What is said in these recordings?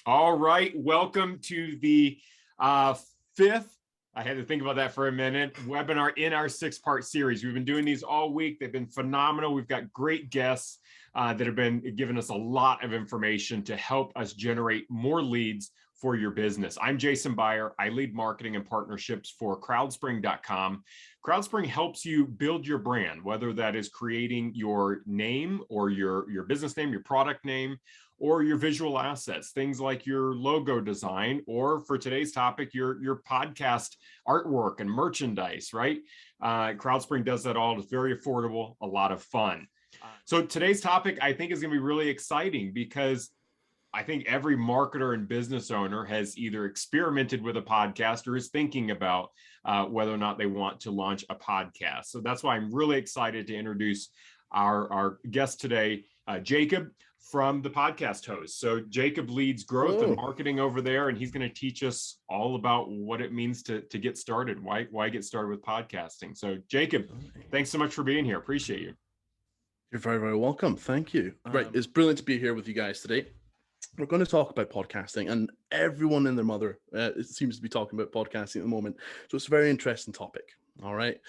All right, welcome to the fifth, I had to think about that for a minute, webinar in our six-part series. We've been doing these all week. They've been phenomenal. We've got great guests that have been giving us a lot of information to help us generate more leads for your business. I'm Jason Beyer. I lead marketing and partnerships for crowdspring.com. Crowdspring helps you build your brand, whether that is creating your name or your business name, your product name, or your visual assets, things like your logo design, or for today's topic, your podcast artwork and merchandise, right? Crowdspring does that all. It's very affordable, a lot of fun. So today's topic, I think, is going to be really exciting because I think every marketer and business owner has either experimented with a podcast or is thinking about whether or not they want to launch a podcast. So that's why I'm really excited to introduce our guest today, Jacob from the Podcast Host. So Jacob leads growth and marketing over there, and he's going to teach us all about what it means to get started, why get started with podcasting. So Jacob, thanks so much for being here. Appreciate you. You're very, very welcome. Thank you. Right. It's brilliant to be here with you guys today. We're going to talk about podcasting, and everyone and their mother seems to be talking about podcasting at the moment. So it's a very interesting topic. All right.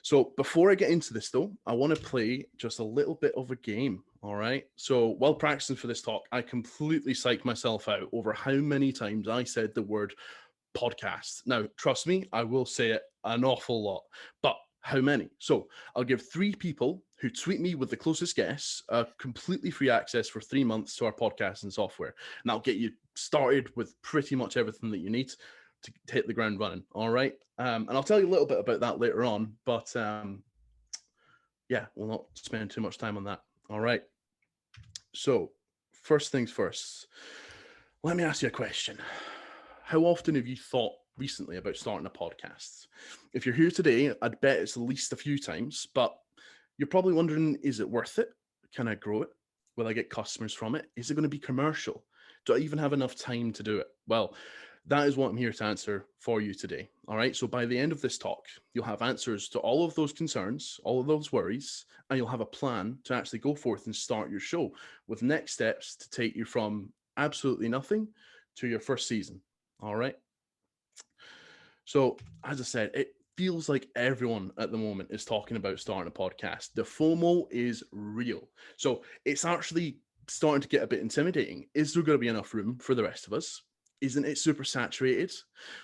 So before I get into this, though, I want to play just a little bit of a game. All right. So while practicing for this talk, I completely psyched myself out over how many times I said the word podcast. Now, trust me, I will say it an awful lot, but how many? So I'll give 3 people who tweet me with the closest guess completely free access for 3 months to our podcasting software. And that'll get you started with pretty much everything that you need to hit the ground running. All right. And I'll tell you a little bit about that later on, but yeah, we'll not spend too much time on that. All right. So first things first, let me ask you a question. How often have you thought recently about starting a podcast? If you're here today, I'd bet it's at least a few times, but you're probably wondering, is it worth it? Can I grow it? Will I get customers from it? Is it going to be commercial? Do I even have enough time to do it? Well, that is what I'm here to answer for you today. All right. So by the end of this talk, you'll have answers to all of those concerns, all of those worries, and you'll have a plan to actually go forth and start your show with next steps to take you from absolutely nothing to your first season. All right. So as I said, it feels like everyone at the moment is talking about starting a podcast. The FOMO is real. So it's actually starting to get a bit intimidating. Is there going to be enough room for the rest of us? Isn't it super saturated?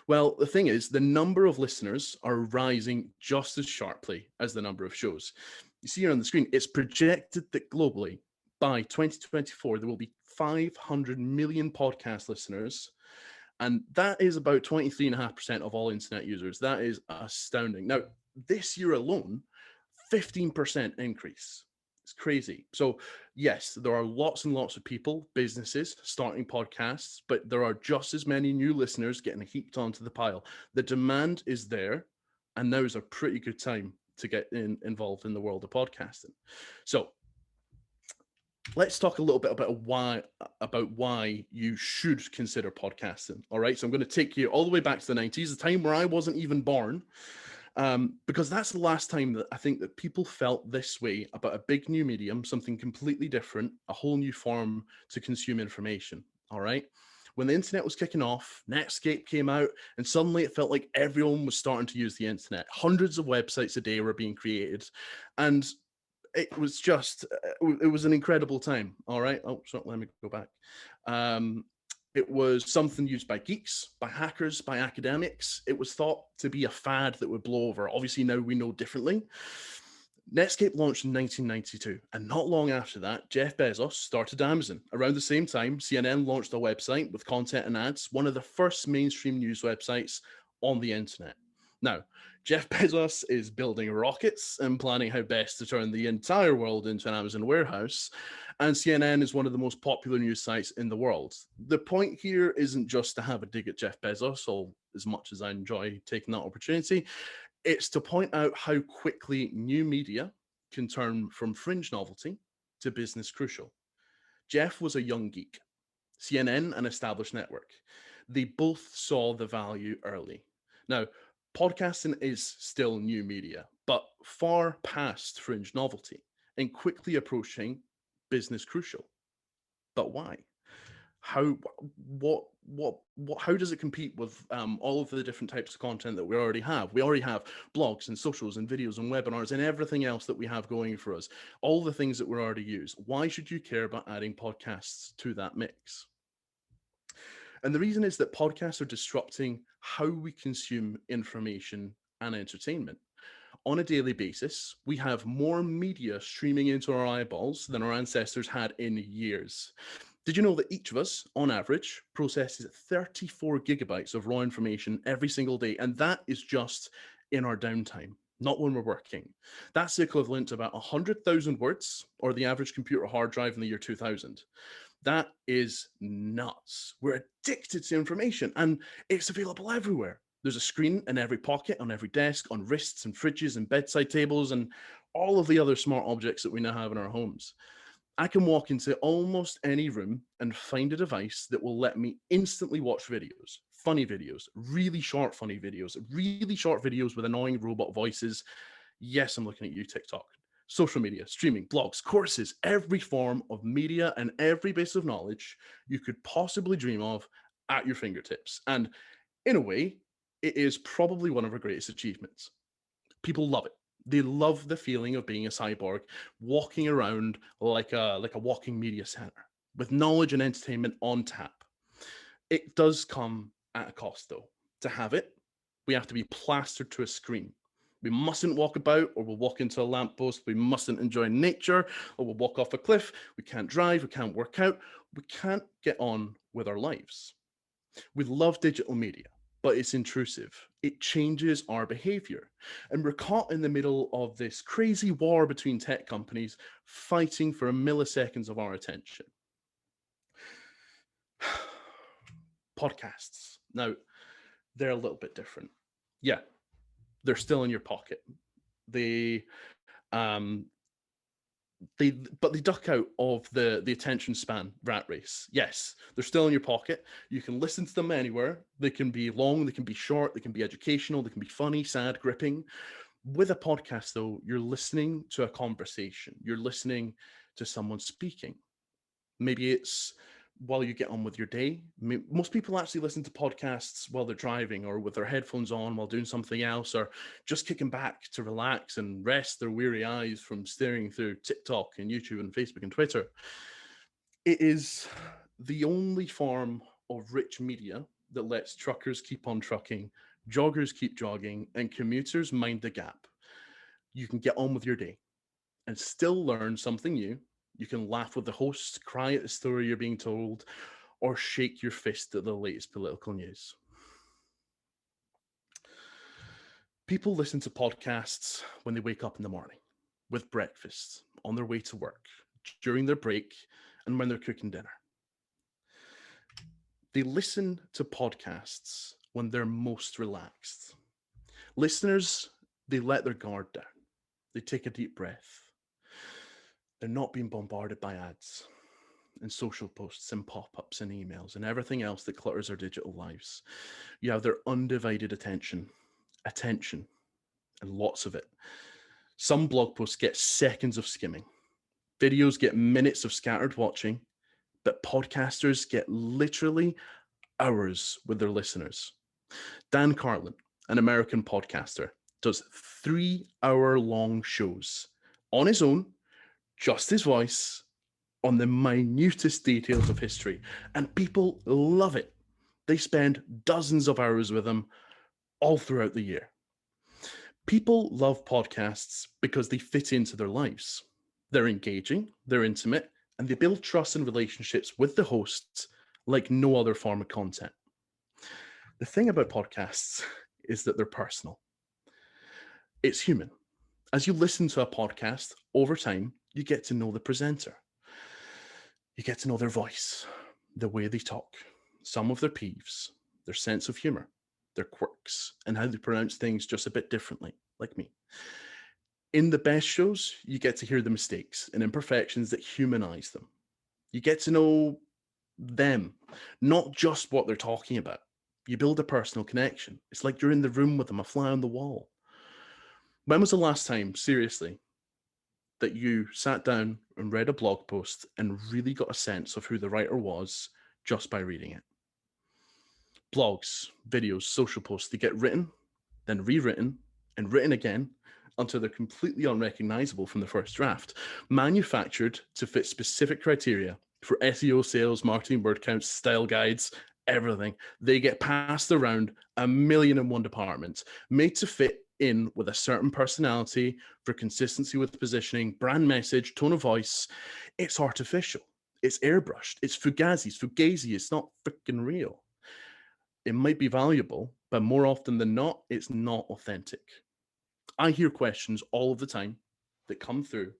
Well, the thing is, the number of listeners are rising just as sharply as the number of shows. You see here on the screen, it's projected that globally by 2024, there will be 500 million podcast listeners. And that is about 23.5% of all internet users. That is astounding. Now, this year alone, 15% increase. It's crazy. So yes, there are lots and lots of people, businesses starting podcasts, but there are just as many new listeners getting heaped onto the pile. The demand is there, and now is a pretty good time to get involved in the world of podcasting. So let's talk a little bit about why you should consider podcasting. All right. So I'm going to take you all the way back to the 90s, the time where I wasn't even born, because that's the last time that I think that people felt this way about a big new medium, something completely different, a whole new form to consume information. All right. When the internet was kicking off, Netscape came out, and suddenly it felt like everyone was starting to use the internet. Hundreds of websites a day were being created, and it was an incredible time. All right. Oh, sorry, let me go back. It was something used by geeks, by hackers, by academics. It was thought to be a fad that would blow over. Obviously, now we know differently. Netscape launched in 1992, and not long after that, Jeff Bezos started Amazon. Around the same time, CNN launched a website with content and ads, one of the first mainstream news websites on the internet. Now, Jeff Bezos is building rockets and planning how best to turn the entire world into an Amazon warehouse, and CNN is one of the most popular news sites in the world. The point here isn't just to have a dig at Jeff Bezos, or as much as I enjoy taking that opportunity, it's to point out how quickly new media can turn from fringe novelty to business crucial. Jeff was a young geek, CNN an established network. They both saw the value early. Now, podcasting is still new media, but far past fringe novelty and quickly approaching business crucial. But why? how does it compete with all of the different types of content that we already have? We already have blogs and socials and videos and webinars and everything else that we have going for us, all the things that we already use. Why should you care about adding podcasts to that mix? And the reason is that podcasts are disrupting how we consume information and entertainment. On a daily basis, we have more media streaming into our eyeballs than our ancestors had in years. Did you know that each of us, on average, processes 34 gigabytes of raw information every single day? And that is just in our downtime, not when we're working. That's the equivalent to about 100,000 words, or the average computer hard drive in the year 2000. That is nuts. We're addicted to information, and it's available everywhere. There's a screen in every pocket, on every desk, on wrists and fridges and bedside tables, and all of the other smart objects that we now have in our homes. I can walk into almost any room and find a device that will let me instantly watch videos, funny videos, really short funny videos, really short videos with annoying robot voices. Yes, I'm looking at you, TikTok. Social media, streaming, blogs, courses, every form of media and every base of knowledge you could possibly dream of at your fingertips. And in a way, it is probably one of our greatest achievements. People love it. They love the feeling of being a cyborg, walking around like a walking media center with knowledge and entertainment on tap. It does come at a cost, though. To have it, we have to be plastered to a screen. We mustn't walk about, or we'll walk into a lamppost. We mustn't enjoy nature, or we'll walk off a cliff. We can't drive. We can't work out. We can't get on with our lives. We love digital media, but it's intrusive. It changes our behavior. And we're caught in the middle of this crazy war between tech companies fighting for milliseconds of our attention. Podcasts. Now, they're a little bit different. Yeah, they're still in your pocket. But they duck out of the attention span rat race. Yes, they're still in your pocket. You can listen to them anywhere. They can be long, they can be short, they can be educational, they can be funny, sad, gripping. With a podcast, though, you're listening to a conversation. You're listening to someone speaking. Maybe it's while you get on with your day. Most people actually listen to podcasts while they're driving, or with their headphones on while doing something else, or just kicking back to relax and rest their weary eyes from staring through TikTok and YouTube and Facebook and Twitter. It is the only form of rich media that lets truckers keep on trucking, joggers keep jogging, and commuters mind the gap. You can get on with your day and still learn something new. You can laugh with the host, cry at the story you're being told, or shake your fist at the latest political news. People listen to podcasts when they wake up in the morning, with breakfast, on their way to work, during their break, and when they're cooking dinner. They listen to podcasts when they're most relaxed. Listeners, they let their guard down. They take a deep breath. They're not being bombarded by ads and social posts and pop-ups and emails and everything else that clutters our digital lives. You have their undivided attention, and lots of it. Some blog posts get seconds of skimming. Videos get minutes of scattered watching, but podcasters get literally hours with their listeners. Dan Carlin, an American podcaster, does 3-hour-long shows on his own, just his voice, on the minutest details of history, and people love it. They spend dozens of hours with him all throughout the year. People love podcasts because they fit into their lives. They're engaging, they're intimate, and they build trust and relationships with the hosts like no other form of content. The thing about podcasts is that they're personal. It's human. As you listen to a podcast, over time, you get to know the presenter. You get to know their voice, the way they talk, some of their peeves, their sense of humor, their quirks, and how they pronounce things just a bit differently, like me. In the best shows, you get to hear the mistakes and imperfections that humanize them. You get to know them, not just what they're talking about. You build a personal connection. It's like you're in the room with them, a fly on the wall. When was the last time, seriously, that you sat down and read a blog post and really got a sense of who the writer was, just by reading it. Blogs, videos, social posts, they get written, then rewritten, and written again until they're completely unrecognizable from the first draft, manufactured to fit specific criteria for SEO, sales, marketing, word counts, style guides, everything. They get passed around 1,000,001 departments, made to fit in with a certain personality for consistency with positioning, brand message, tone of voice. It's artificial. It's airbrushed. It's fugazi. It's not freaking real. It might be valuable, but more often than not, it's not authentic. I hear questions all of the time that come through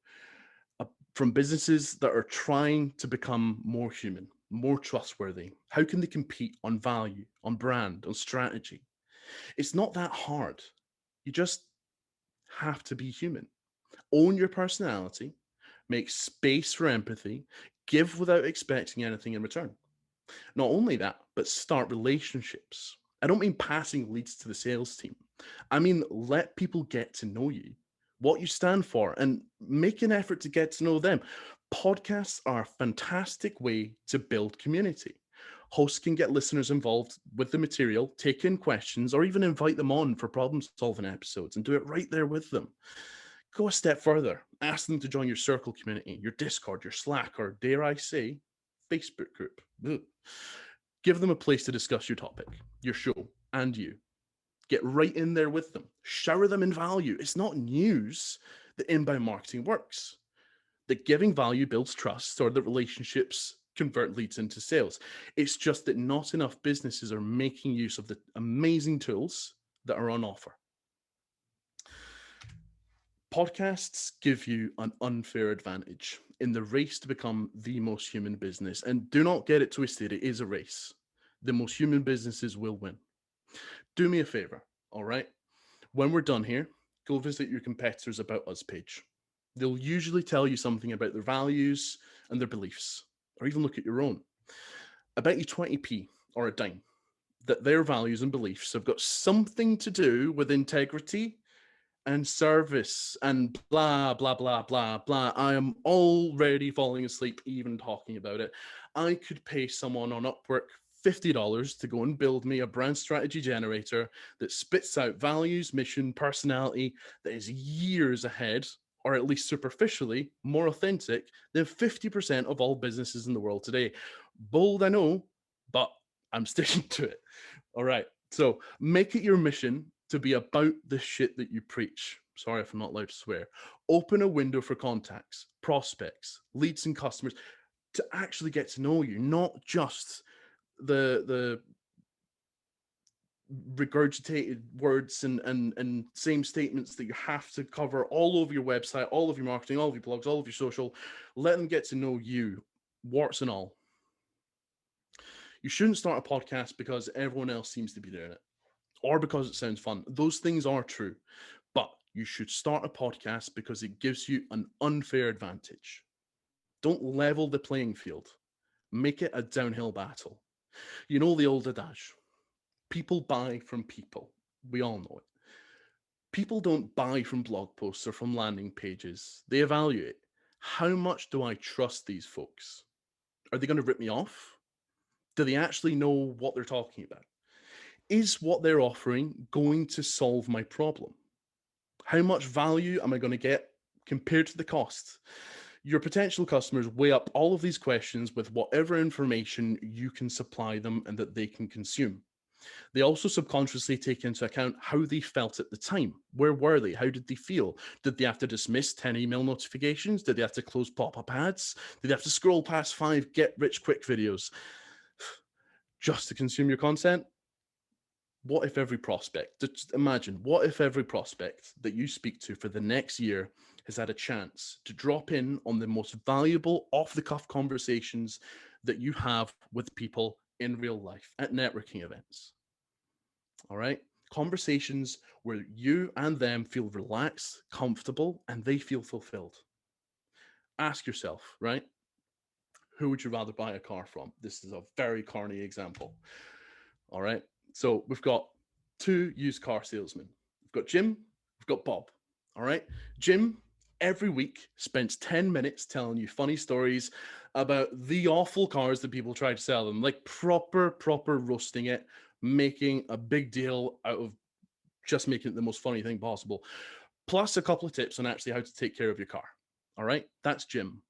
from businesses that are trying to become more human, more trustworthy. How can they compete on value, on brand, on strategy? It's not that hard. You just have to be human. Own your personality, make space for empathy, give without expecting anything in return. Not only that, but start relationships. I don't mean passing leads to the sales team. I mean, let people get to know you, what you stand for, and make an effort to get to know them. Podcasts are a fantastic way to build community. Hosts can get listeners involved with the material, take in questions, or even invite them on for problem-solving episodes and do it right there with them. Go a step further. Ask them to join your circle community, your Discord, your Slack, or dare I say, Facebook group. Ugh. Give them a place to discuss your topic, your show, and you. Get right in there with them. Shower them in value. It's not news that inbound marketing works. That giving value builds trust, or that relationships convert leads into sales. It's just that not enough businesses are making use of the amazing tools that are on offer. Podcasts give you an unfair advantage in the race to become the most human business. And do not get it twisted, it is a race. The most human businesses will win. Do me a favor, all right? When we're done here, go visit your competitors' About Us page. They'll usually tell you something about their values and their beliefs, or even look at your own. I bet you 20p or a dime that their values and beliefs have got something to do with integrity and service and blah, blah, blah, blah, blah. I am already falling asleep even talking about it. I could pay someone on Upwork $50 to go and build me a brand strategy generator that spits out values, mission, personality that is years ahead, or at least superficially more authentic than 50% of all businesses in the world today. Bold, I know, but I'm sticking to it. All right. So make it your mission to be about the shit that you preach. Sorry if I'm not allowed to swear. Open a window for contacts, prospects, leads, and customers to actually get to know you, not just the regurgitated words and same statements that you have to cover all over your website, all of your marketing, all of your blogs, all of your social. Let them get to know you, warts and all. You shouldn't start a podcast because everyone else seems to be doing it, or because it sounds fun. Those things are true, but you should start a podcast because it gives you an unfair advantage. Don't level the playing field. Make it a downhill battle. You know the old adage, people buy from people. We all know it. People don't buy from blog posts or from landing pages. They evaluate. How much do I trust these folks? Are they going to rip me off? Do they actually know what they're talking about? Is what they're offering going to solve my problem? How much value am I going to get compared to the cost? Your potential customers weigh up all of these questions with whatever information you can supply them and that they can consume. They also subconsciously take into account how they felt at the time. Where were they? How did they feel? Did they have to dismiss 10 email notifications? Did they have to close pop-up ads? Did they have to scroll past 5 get-rich-quick videos just to consume your content? What if every prospect, just imagine, what if every prospect that you speak to for the next year has had a chance to drop in on the most valuable off-the-cuff conversations that you have with people in real life at networking events? All right? Conversations where you and them feel relaxed, comfortable, and they feel fulfilled. Ask yourself, right? Who would you rather buy a car from? This is a very corny example. All right? So we've got 2 used car salesmen. We've got Jim, we've got Bob. All right? Jim every week spends 10 minutes telling you funny stories about the awful cars that people try to sell them, like proper roasting it, making a big deal out of just making it the most funny thing possible, plus a couple of tips on actually how to take care of your car. All right, that's Jim.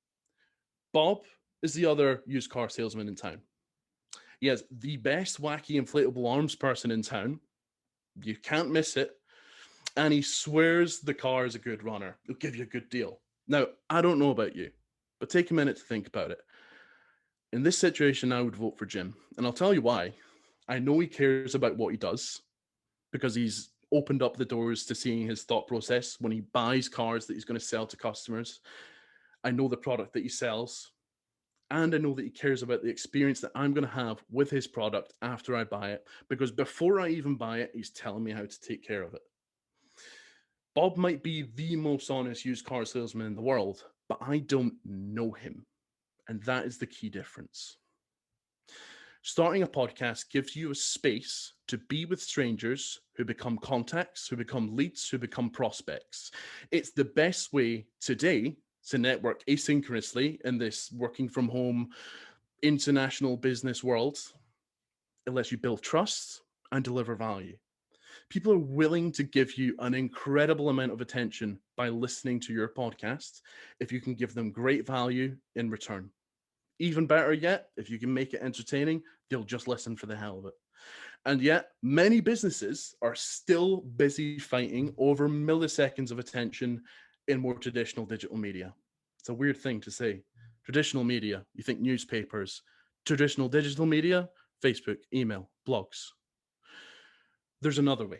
Bob is the other used car salesman in town. He has the best wacky inflatable arms person in town. You can't miss it. And he swears the car is a good runner. He'll give you a good deal. Now, I don't know about you, but take a minute to think about it. In this situation, I would vote for Jim. And I'll tell you why. I know he cares about what he does because he's opened up the doors to seeing his thought process when he buys cars that he's going to sell to customers. I know the product that he sells. And I know that he cares about the experience that I'm going to have with his product after I buy it, because before I even buy it, he's telling me how to take care of it. Bob might be the most honest used car salesman in the world, but I don't know him. And that is the key difference. Starting a podcast gives you a space to be with strangers who become contacts, who become leads, who become prospects. It's the best way today to network asynchronously in this working from home international business world. It lets you build trust and deliver value. People are willing to give you an incredible amount of attention by listening to your podcast if you can give them great value in return. Even better yet, if you can make it entertaining, they'll just listen for the hell of it. And yet, many businesses are still busy fighting over milliseconds of attention in more traditional digital media. It's a weird thing to say. Traditional media, you think newspapers. Traditional digital media, Facebook, email, blogs. There's another way.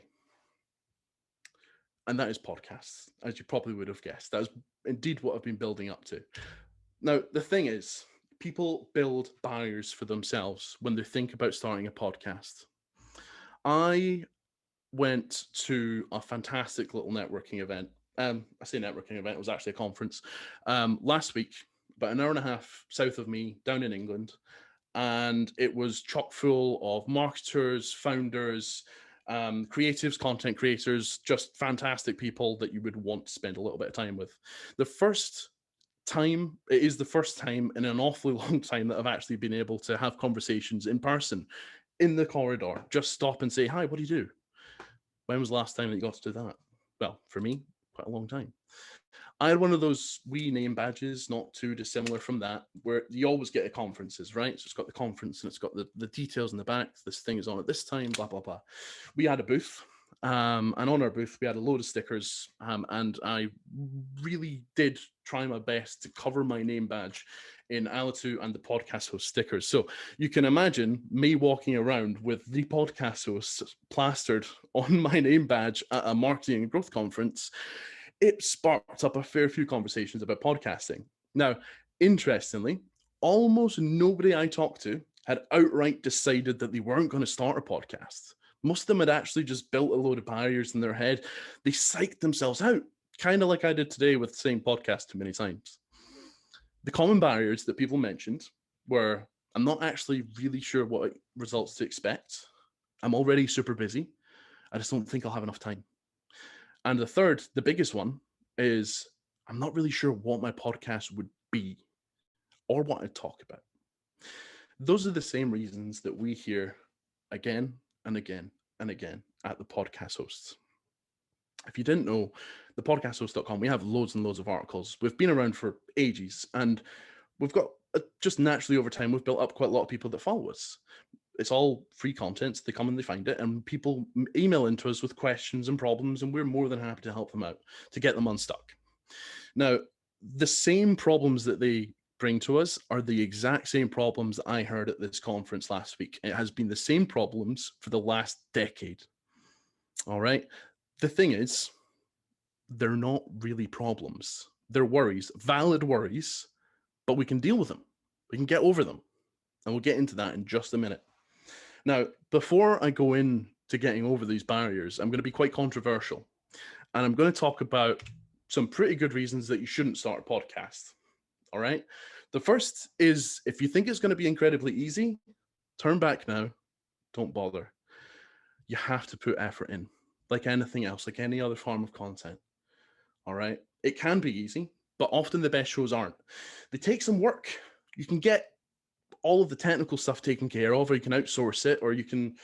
And that is podcasts, as you probably would have guessed. That is indeed what I've been building up to. Now, the thing is, people build barriers for themselves when they think about starting a podcast. I went to a fantastic little networking event. I say networking event, it was actually a conference last week, about an hour and a half south of me, down in England. And it was chock full of marketers, founders, creatives, content creators, just fantastic people that you would want to spend a little bit of time with. It is the first time in an awfully long time that I've actually been able to have conversations in person, in the corridor, just stop and say, hi, what do you do? When was the last time that you got to do that? Well, for me, quite a long time. I had one of those wee name badges, not too dissimilar from that, where you always get at conferences, right? So it's got the conference and it's got the details in the back. This thing is on at this time, blah, blah, blah. We had a booth. And on our booth, we had a load of stickers. And I really did try my best to cover my name badge in Alitu and the podcast host stickers. So you can imagine me walking around with the podcast host plastered on my name badge at a marketing and growth conference. It sparked up a fair few conversations about podcasting. Now, interestingly, almost nobody I talked to had outright decided that they weren't going to start a podcast. Most of them had actually just built a load of barriers in their head. They psyched themselves out, kind of like I did today with the same podcast too many times. The common barriers that people mentioned were, I'm not actually really sure what results to expect. I'm already super busy. I just don't think I'll have enough time. And the third, the biggest one, is I'm not really sure what my podcast would be or what I'd talk about. Those are the same reasons that we hear again and again and again at the podcast hosts. If you didn't know, the podcasthost.com, we have loads and loads of articles. We've been around for ages, and we've got just naturally over time, we've built up quite a lot of people that follow us. It's all free content. So they come and they find it, and people email into us with questions and problems, and we're more than happy to help them out to get them unstuck. Now, the same problems that they bring to us are the exact same problems that I heard at this conference last week. It has been the same problems for the last decade. All right. The thing is, they're not really problems. They're worries, valid worries, but we can deal with them. We can get over them. And we'll get into that in just a minute. Now, before I go into getting over these barriers, I'm going to be quite controversial. And I'm going to talk about some pretty good reasons that you shouldn't start a podcast. All right. The first is, if you think it's going to be incredibly easy, turn back now. Don't bother. You have to put effort in, like anything else, like any other form of content. All right. It can be easy, but often the best shows aren't. They take some work. You can get all of the technical stuff taken care of, or you can outsource it, or you can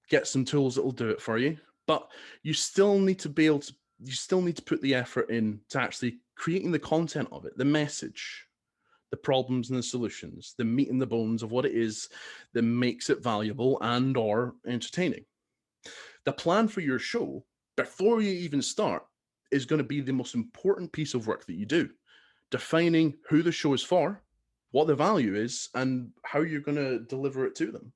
get some tools that will do it for you. But you still need to put the effort in to actually creating the content of it, the message, the problems and the solutions, the meat and the bones of what it is that makes it valuable and or entertaining. The plan for your show before you even start is going to be the most important piece of work that you do. Defining who the show is for, what the value is, and how you're going to deliver it to them.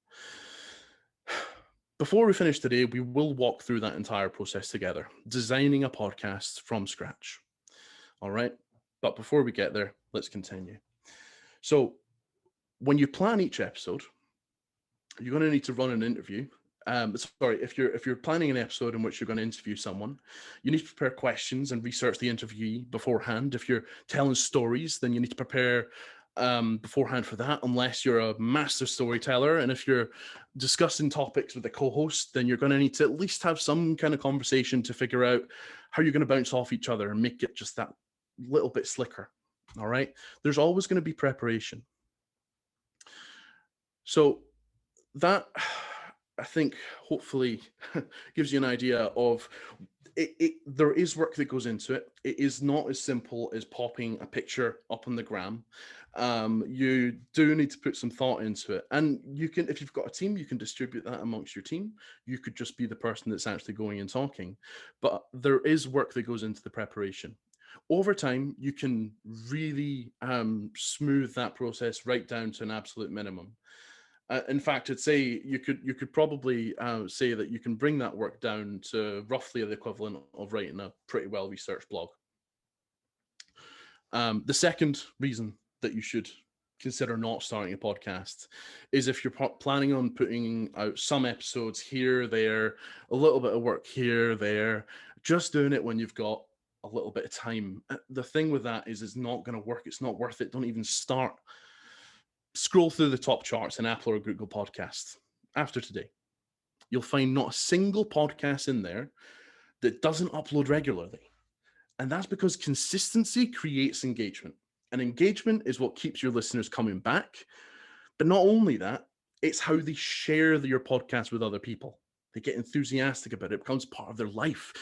Before we finish today, we will walk through that entire process together, designing a podcast from scratch. All right. But before we get there, let's continue. So when you plan each episode, you're going to need to run an interview. If you're planning an episode in which you're going to interview someone, you need to prepare questions and research the interviewee beforehand. If you're telling stories, then you need to prepare beforehand for that, unless you're a master storyteller. And if you're discussing topics with a co-host, then you're going to need to at least have some kind of conversation to figure out how you're going to bounce off each other and make it just that little bit slicker. All right. There's always going to be preparation. So that, I think, hopefully gives you an idea of it. There is work that goes into it. It is not as simple as popping a picture up on the gram. You do need to put some thought into it. And you can, if you've got a team, you can distribute that amongst your team. You could just be the person that's actually going and talking. But there is work that goes into the preparation. Over time, you can really smooth that process right down to an absolute minimum. In fact, I'd say you could probably say that you can bring that work down to roughly the equivalent of writing a pretty well-researched blog. The second reason that you should consider not starting a podcast is if you're planning on putting out some episodes here, there, a little bit of work here, there, just doing it when you've got a little bit of time. The thing with that is it's not going to work. It's not worth it. Don't even start. Scroll through the top charts in Apple or Google Podcasts after today. You'll find not a single podcast in there that doesn't upload regularly. And that's because consistency creates engagement. And engagement is what keeps your listeners coming back. But not only that, it's how they share your podcast with other people. They get enthusiastic about it. It becomes part of their life.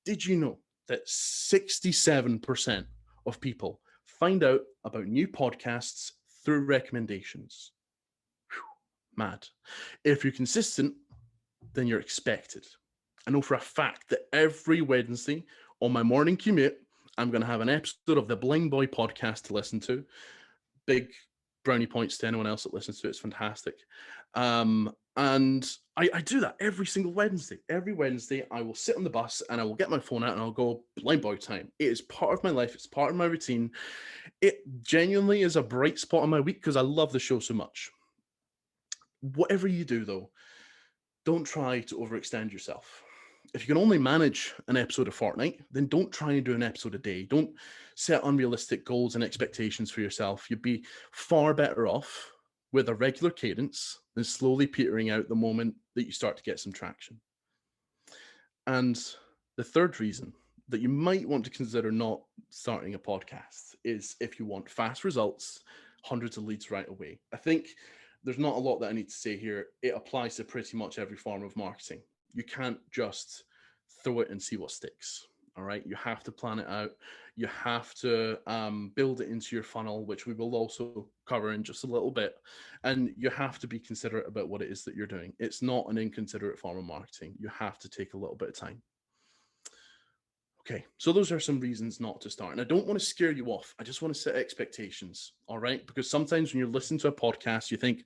Did you know that 67% of people find out about new podcasts through recommendations? Whew, mad. If you're consistent, then you're expected. I know for a fact that every Wednesday on my morning commute, I'm going to have an episode of the Bling Boy podcast to listen to. Big brownie points to anyone else that listens to it. It's fantastic. And I do that every single Wednesday. Every Wednesday, I will sit on the bus and I will get my phone out and I'll go Blind Boy time. It is part of my life. It's part of my routine. It genuinely is a bright spot in my week because I love the show so much. Whatever you do, though, don't try to overextend yourself. If you can only manage an episode a fortnight, then don't try and do an episode a day. Don't set unrealistic goals and expectations for yourself. You'd be far better off with a regular cadence than slowly petering out the moment that you start to get some traction. And the third reason that you might want to consider not starting a podcast is if you want fast results, hundreds of leads right away. I think there's not a lot that I need to say here. It applies to pretty much every form of marketing. You can't just throw it and see what sticks. All right. You have to plan it out. You have to build it into your funnel, which we will also cover in just a little bit. And you have to be considerate about what it is that you're doing. It's not an inconsiderate form of marketing. You have to take a little bit of time. Okay, so those are some reasons not to start. And I don't want to scare you off. I just want to set expectations, all right? Because sometimes when you're listening to a podcast, you think,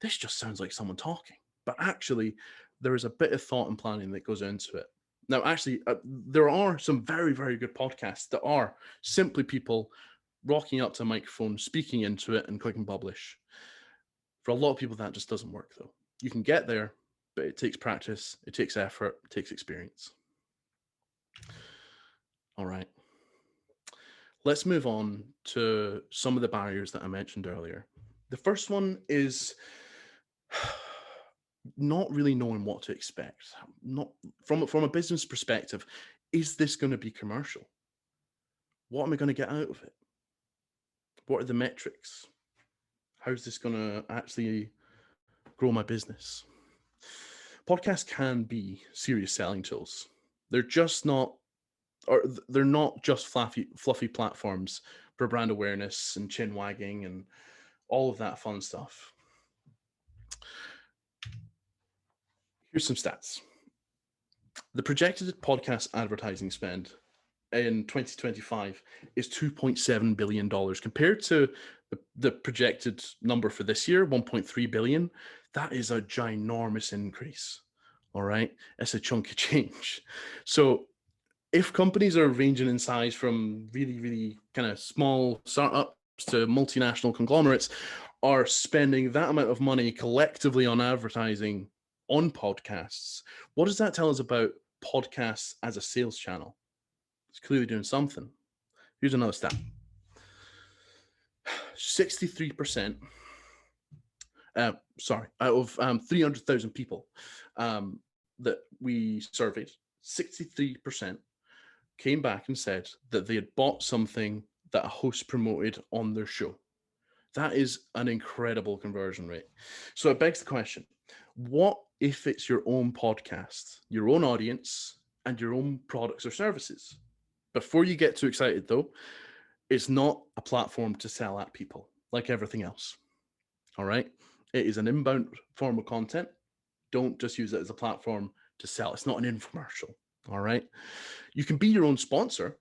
this just sounds like someone talking. But actually, there is a bit of thought and planning that goes into it. Now, actually, there are some very, very good podcasts that are simply people rocking up to a microphone, speaking into it, and clicking publish. For a lot of people, that just doesn't work, though. You can get there, but it takes practice, it takes effort, it takes experience. All right. Let's move on to some of the barriers that I mentioned earlier. The first one is not really knowing what to expect. Not from a business perspective, is this going to be commercial? what am I going to get out of it? What are the metrics? How's this going to actually grow my business? Podcasts can be serious selling tools. They're not just fluffy platforms for brand awareness and chin wagging and all of that fun stuff. Here's some stats. The projected podcast advertising spend in 2025 is $2.7 billion compared to the projected number for this year, 1.3 billion. That is a ginormous increase. All right. It's a chunk of change. So if companies are ranging in size from really, really kind of small startups to multinational conglomerates are spending that amount of money collectively on advertising on podcasts, what does that tell us about podcasts as a sales channel? It's clearly doing something. Here's another stat. 63%, out of 300,000 people that we surveyed, 63% came back and said that they had bought something that a host promoted on their show. That is an incredible conversion rate. So it begs the question, what if it's your own podcast, your own audience, and your own products or services? Before you get too excited though, it's not a platform to sell at people like everything else. All right. It is an inbound form of content. Don't just use it as a platform to sell. It's not an infomercial. All right. You can be your own sponsor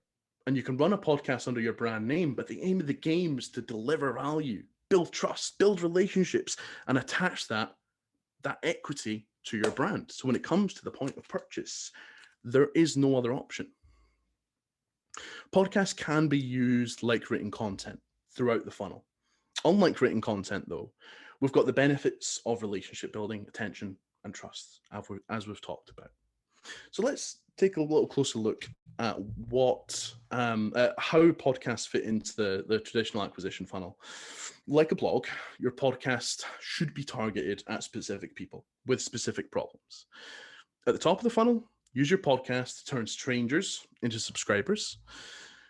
and you can run a podcast under your brand name, but the aim of the game is to deliver value, build trust, build relationships, and attach that equity to your brand. So when it comes to the point of purchase, there is no other option. Podcasts can be used like written content throughout the funnel. Unlike written content, though, we've got the benefits of relationship building, attention, and trust, as we've talked about. So let's take a little closer look at how podcasts fit into the traditional acquisition funnel. Like a blog, your podcast should be targeted at specific people with specific problems. At the top of the funnel, use your podcast to turn strangers into subscribers.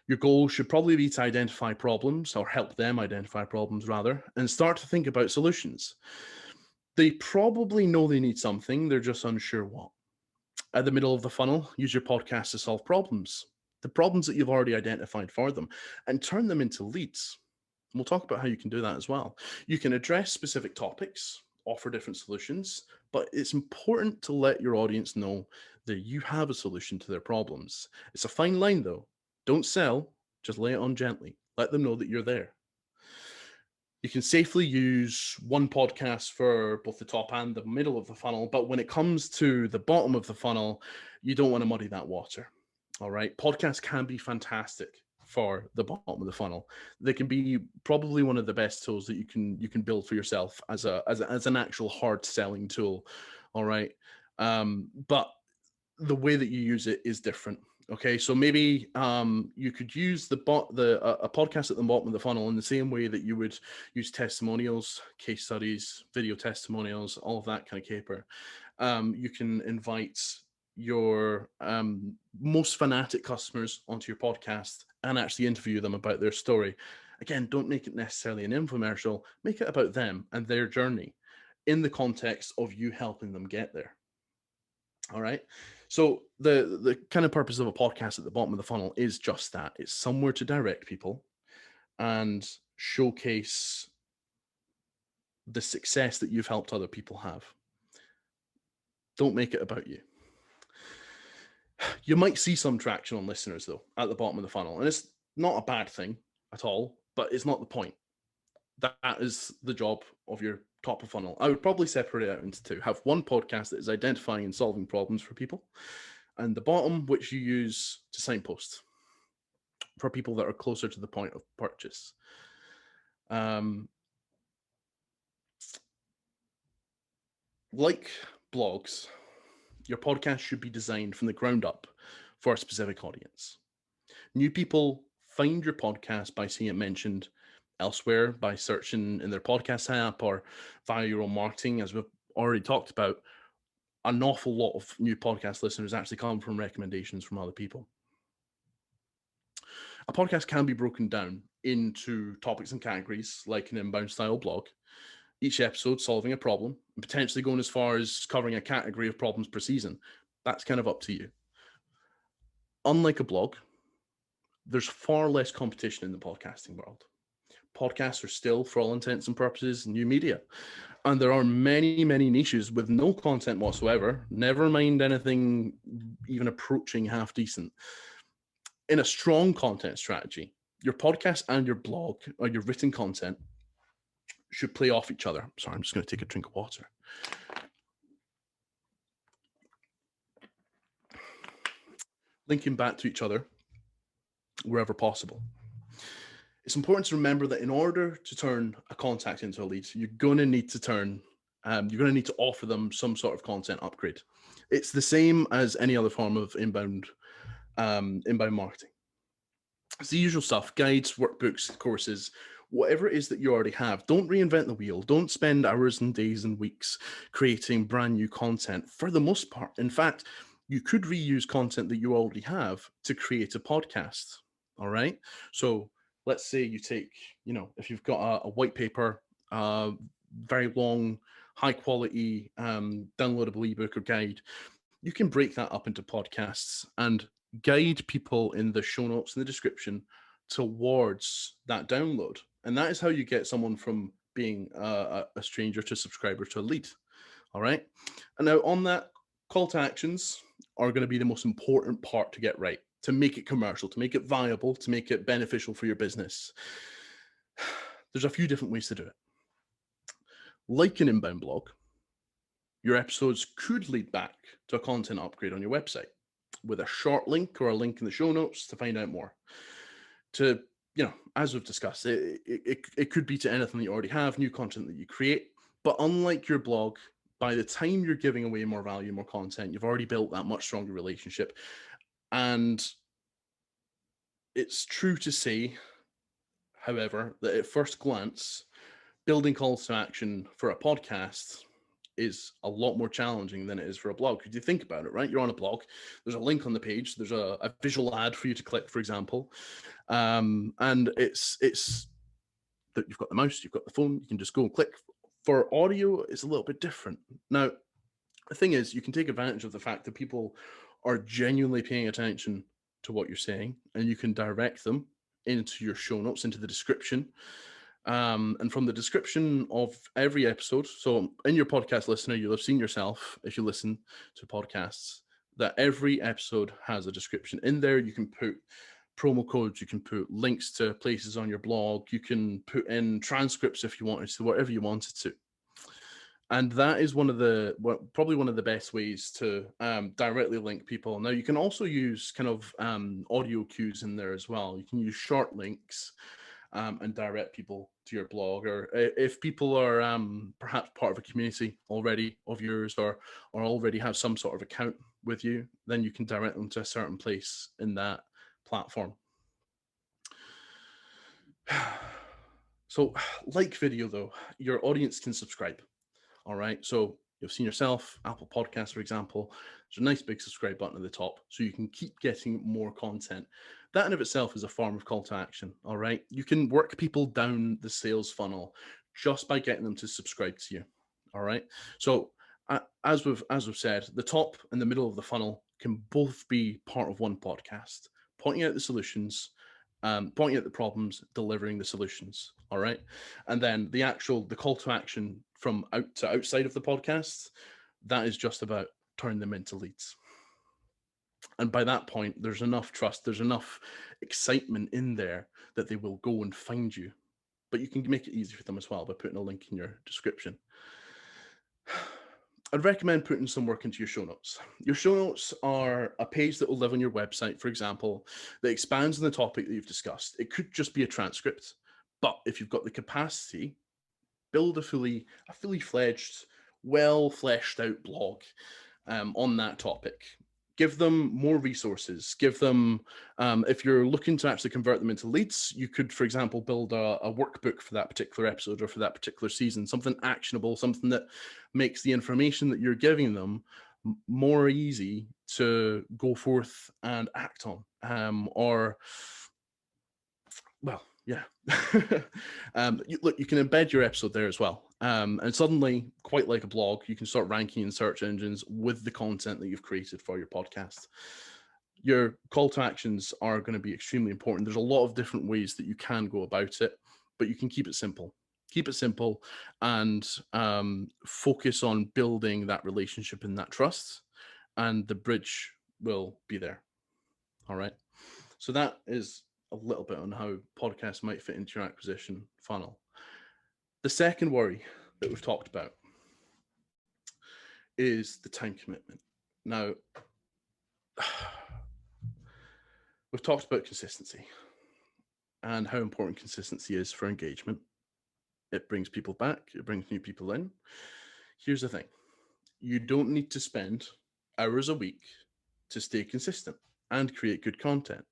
Your goal should probably be to identify problems, or help them identify problems rather, and start to think about solutions. They probably know they need something, they're just unsure what. At the middle of the funnel, use your podcast to solve problems, the problems that you've already identified for them, and turn them into leads. And we'll talk about how you can do that as well. You can address specific topics, offer different solutions, but it's important to let your audience know that you have a solution to their problems. It's a fine line though. Don't sell, just lay it on gently. Let them know that you're there. You can safely use one podcast for both the top and the middle of the funnel, but when it comes to the bottom of the funnel, you don't want to muddy that water. All right. Podcasts can be fantastic for the bottom of the funnel. They can be probably one of the best tools that you can build for yourself as an actual hard selling tool. All right. But the way that you use it is different. Okay, so maybe you could use a podcast at the bottom of the funnel in the same way that you would use testimonials, case studies, video testimonials, all of that kind of caper. You can invite your most fanatic customers onto your podcast and actually interview them about their story. Again, don't make it necessarily an infomercial. Make it about them and their journey in the context of you helping them get there. All right. So the kind of purpose of a podcast at the bottom of the funnel is just that. It's somewhere to direct people and showcase the success that you've helped other people have. Don't make it about you. You might see some traction on listeners though at the bottom of the funnel, and it's not a bad thing at all, but it's not the point. That is the job of your top of funnel. I would probably separate it out into two. Have one podcast that is identifying and solving problems for people, and the bottom, which you use to signpost for people that are closer to the point of purchase. Like blogs, your podcast should be designed from the ground up for a specific audience. New people find your podcast by seeing it mentioned elsewhere, by searching in their podcast app or via your own marketing. As we've already talked about, an awful lot of new podcast listeners actually come from recommendations from other people. A podcast can be broken down into topics and categories like an inbound style blog, each episode solving a problem, and potentially going as far as covering a category of problems per season. That's kind of up to you. Unlike a blog, there's far less competition in the podcasting world. Podcasts are still, for all intents and purposes, new media. And there are many, many niches with no content whatsoever, never mind anything even approaching half decent. In a strong content strategy, your podcast and your blog or your written content should play off each other. Sorry, I'm just going to take a drink of water. Linking back to each other wherever possible. It's important to remember that in order to turn a contact into a lead, you're going to need to offer them some sort of content upgrade. It's the same as any other form of inbound marketing. It's the usual stuff: guides, workbooks, courses, whatever it is that you already have. Don't reinvent the wheel. Don't spend hours and days and weeks creating brand new content. For the most part, in fact, you could reuse content that you already have to create a podcast. All right. So let's say you take, if you've got a white paper, very long, high quality, downloadable ebook or guide, you can break that up into podcasts and guide people in the show notes and the description towards that download. And that is how you get someone from being a stranger to a subscriber to a lead. All right. And now on that, call to actions are going to be the most important part to get right, to make it commercial, to make it viable, to make it beneficial for your business. There's a few different ways to do it. Like an inbound blog, your episodes could lead back to a content upgrade on your website with a short link or a link in the show notes to find out more. To, as we've discussed, it could be to anything that you already have, new content that you create. But unlike your blog, by the time you're giving away more value, more content, you've already built that much stronger relationship. And it's true to say, however, that at first glance, building calls to action for a podcast is a lot more challenging than it is for a blog. Because you think about it, right? You're on a blog, there's a link on the page, there's a visual ad for you to click, for example. And it's that you've got the mouse, you've got the phone, you can just go and click. For audio, it's a little bit different. Now, the thing is, you can take advantage of the fact that people are genuinely paying attention to what you're saying, and you can direct them into your show notes, into the description. And from the description of every episode, so in your podcast listener, you'll have seen yourself, if you listen to podcasts, that every episode has a description. In there, you can put promo codes, you can put links to places on your blog, you can put in transcripts if you wanted to, whatever you wanted to. And that is probably one of the best ways to directly link people. Now, you can also use kind of audio cues in there as well. You can use short links and direct people to your blog, or if people are perhaps part of a community already of yours, or already have some sort of account with you, then you can direct them to a certain place in that platform. So, like video though, your audience can subscribe. All right. So you've seen yourself, Apple Podcasts, for example, there's a nice big subscribe button at the top, so you can keep getting more content. That in of itself is a form of call to action. All right. You can work people down the sales funnel just by getting them to subscribe to you. All right. So as we've said, the top and the middle of the funnel can both be part of one podcast, pointing out the solutions, pointing out the problems, delivering the solutions. All right. And then the call to action from out to outside of the podcast, that is just about turning them into leads. And by that point, there's enough trust, there's enough excitement in there that they will go and find you. But you can make it easy for them as well by putting a link in your description. I'd recommend putting some work into your show notes. Your show notes are a page that will live on your website, for example, that expands on the topic that you've discussed. It could just be a transcript, but if you've got the capacity, build a fully fledged, well fleshed out blog on that topic. Give them more resources. Give them, if you're looking to actually convert them into leads, you could, for example, build a workbook for that particular episode or for that particular season, something actionable, something that makes the information that you're giving them more easy to go forth and act on. Or Well, yeah. Look, you can embed your episode there as well. And suddenly, quite like a blog, you can start ranking in search engines with the content that you've created for your podcast. Your call to actions are going to be extremely important. There's a lot of different ways that you can go about it, but you can keep it simple. Keep it simple and focus on building that relationship and that trust, and the bridge will be there. All right. So that is a little bit on how podcasts might fit into your acquisition funnel. The second worry that we've talked about is the time commitment. Now, we've talked about consistency and how important consistency is for engagement. It brings people back, it brings new people in. Here's the thing. You don't need to spend hours a week to stay consistent and create good content.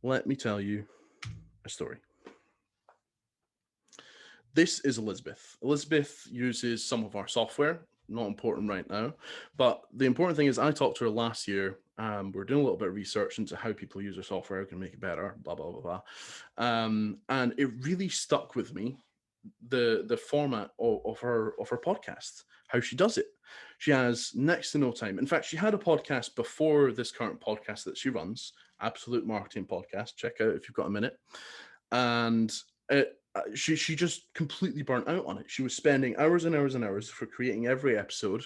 Let me tell you a story. This is Elizabeth. Elizabeth uses some of our software, not important right now, but the important thing is I talked to her last year. We're doing a little bit of research into how people use our software, can make it better, blah, blah, blah, blah. And it really stuck with me, the format of her podcast, how she does it. She has next to no time. In fact, she had a podcast before this current podcast that she runs, Absolute Marketing Podcast. Check out if you've got a minute. And she just completely burnt out on it. She was spending hours and hours and hours for creating every episode,